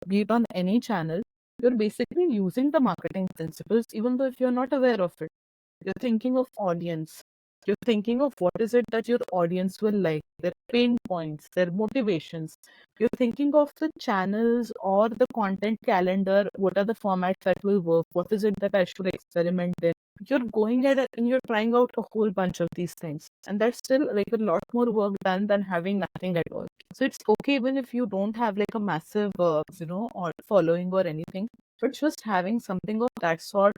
be it on any channel, you're basically using the marketing principles, even though if you're not aware of it. You're thinking of audience. You're thinking of what is it that your audience will like, their pain points, their motivations. You're thinking of the channels or the content calendar. What are the formats that will work? What is it that I should experiment in? You're going at it and you're trying out a whole bunch of these things. And that's still like a lot more work done than having nothing at all. So it's okay even if you don't have like a massive, or following or anything, but just having something of that sort,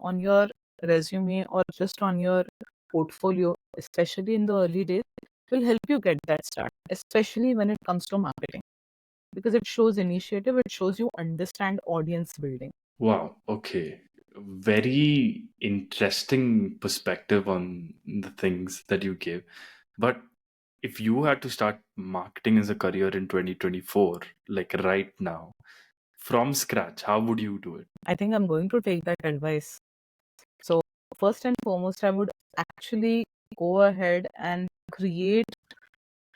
on your resume or just on your portfolio, especially in the early days, will help you get that start, especially when it comes to marketing, because it shows initiative, it shows you understand audience building. Wow. Okay. Very interesting perspective on the things that you give. But if you had to start marketing as a career in 2024, like right now, from scratch, how would you do it? I think I'm going to take that advice. So, first and foremost, I would actually go ahead and create.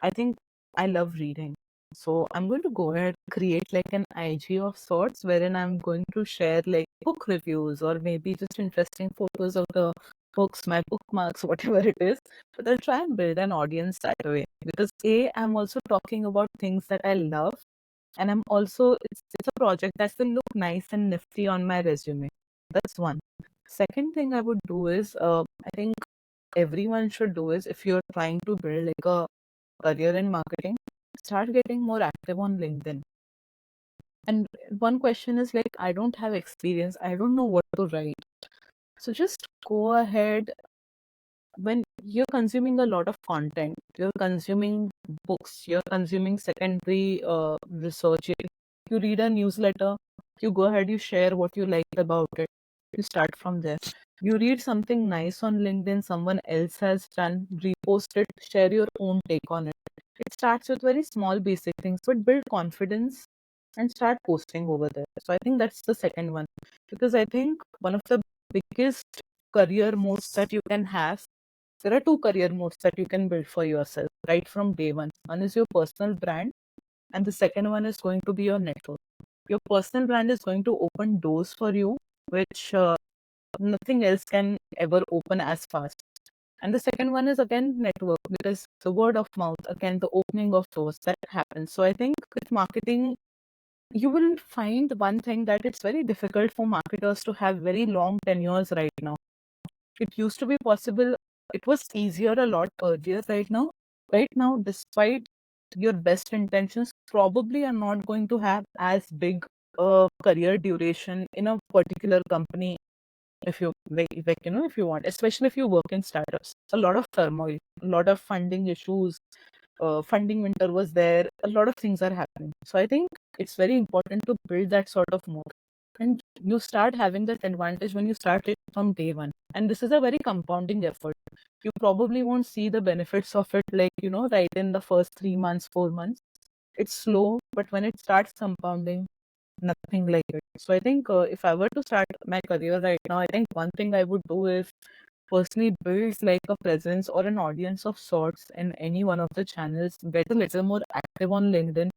I think I love reading. So I'm going to go ahead create like an IG of sorts, wherein I'm going to share like book reviews or maybe just interesting photos of the books, my bookmarks, whatever it is. But I'll try and build an audience that way, because A, I'm also talking about things that I love, and I'm also it's a project that will look nice and nifty on my resume. That's one. Second thing I would do is I think everyone should do is, if you're trying to build like a career in marketing, start getting more active on LinkedIn. And one question is like, I don't have experience, I don't know what to write. So just go ahead. When you're consuming a lot of content, you're consuming books, you're consuming secondary research, you read a newsletter, you go ahead, you share what you like about it, you start from there. You read something nice on LinkedIn, someone else has done, repost it, share your own take on it. It starts with very small basic things, but build confidence and start posting over there. So I think that's the second one, because I think one of the biggest career modes that you can have, there are two career modes that you can build for yourself right from day one. One is your personal brand, And the second one is going to be your network. Your personal brand is going to open doors for you, which nothing else can ever open as fast. And the second one is again network, because the word of mouth, again, the opening of doors that happens. So I think with marketing, you will find one thing, that it's very difficult for marketers to have very long tenures right now. It used to be possible. It was easier a lot earlier. Right now, despite your best intentions, probably are not going to have as big a career duration in a particular company. If you if you want, especially if you work in startups, a lot of turmoil, a lot of funding issues, funding winter was there, a lot of things are happening. So I think it's very important to build that sort of moat, and you start having that advantage when you start it from day one. And this is a very compounding effort. You probably won't see the benefits of it, like, right in the first 3 months, 4 months. It's slow, but when it starts compounding, nothing like it. So I think if I were to start my career right now, I think one thing I would do is personally build like a presence or an audience of sorts in any one of the channels, get a little more active on LinkedIn.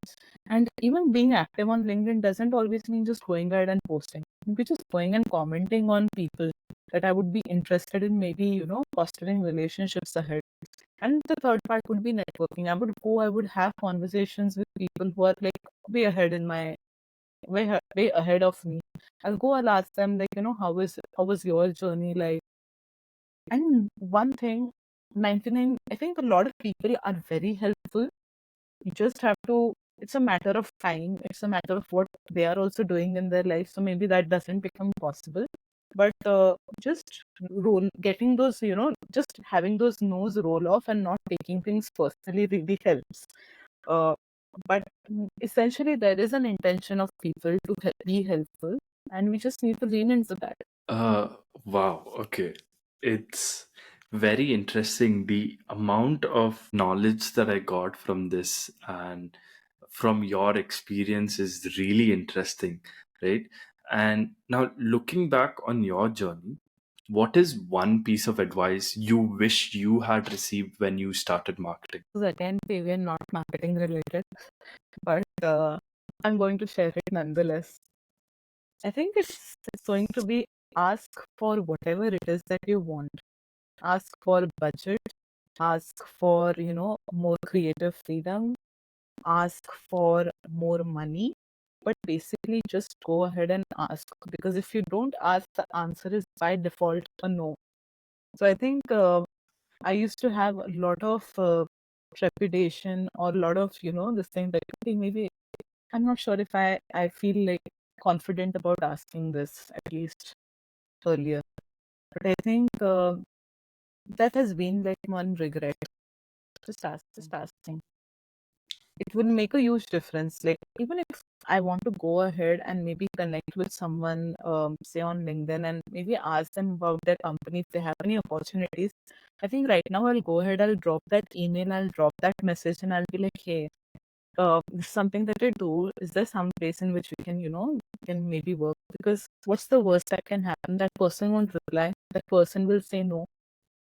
And even being active on LinkedIn doesn't always mean just going ahead and posting. Maybe just going and commenting on people that I would be interested in, maybe, fostering relationships ahead. And the third part would be networking. I would have conversations with people who are like way ahead in my way ahead of me. I'll ask them, like, how was your journey like? And one thing, 99, I think a lot of people are very helpful. You just have to, it's a matter of time. It's a matter of what they are also doing in their life. So maybe that doesn't become possible. But just getting those, just having those no's roll off and not taking things personally really helps. Uh, but essentially, there is an intention of people to be helpful, and we just need to lean into that. Uh, wow. Okay. It's very interesting the amount of knowledge that I got from this and from your experience is really interesting, right? And now looking back on your journey, what is one piece of advice you wish you had received when you started marketing? So again, Fabian, not marketing related, but I'm going to share it nonetheless. I think it's going to be, ask for whatever it is that you want. Ask for budget, ask for, more creative freedom, ask for more money, but basically just go ahead and ask, because if you don't ask, the answer is by default a no. So I think I used to have a lot of trepidation, or a lot of, this thing, like, okay, maybe I'm not sure if I feel like confident about asking this, at least earlier. But I think that has been like one regret. Just asking. It will make a huge difference. Like, even if I want to go ahead and maybe connect with someone, say on LinkedIn, and maybe ask them about their company if they have any opportunities. I think right now I'll go ahead, I'll drop that email, I'll drop that message, and I'll be like, hey, this is something that I do. Is there some place in which we can, can maybe work? Because what's the worst that can happen? That person won't reply. That person will say no.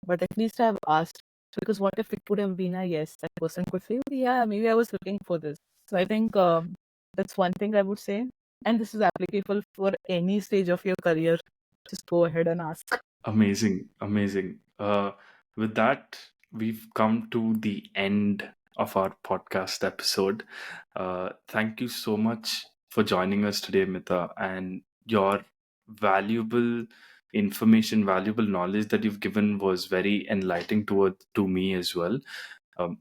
But at least I've asked. Because what if it would have been a yes? That person could say, "Oh, yeah, maybe I was looking for this." So I think that's one thing I would say. And this is applicable for any stage of your career. Just go ahead and ask. Amazing, amazing. With that, we've come to the end of our podcast episode. Thank you so much for joining us today, Mita, and your valuable information, valuable knowledge that you've given was very enlightening to me as well. Um,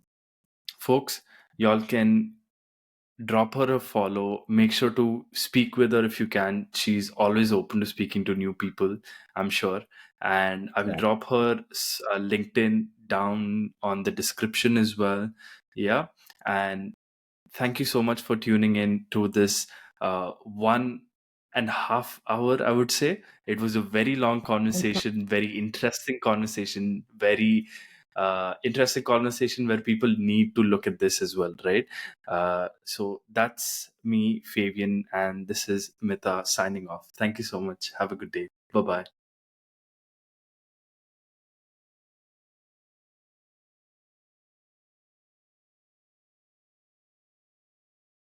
Folks, y'all can drop her a follow. Make sure to speak with her if you can. She's always open to speaking to new people, I'm sure. And I will Right. drop her LinkedIn down on the description as well. Yeah. And thank you so much for tuning in to this 1.5 hour, I would say. It was a very long conversation, very interesting conversation, very interesting conversation where people need to look at this as well, right? So that's me, Fabian, and this is Mita signing off. Thank you so much. Have a good day. Bye bye.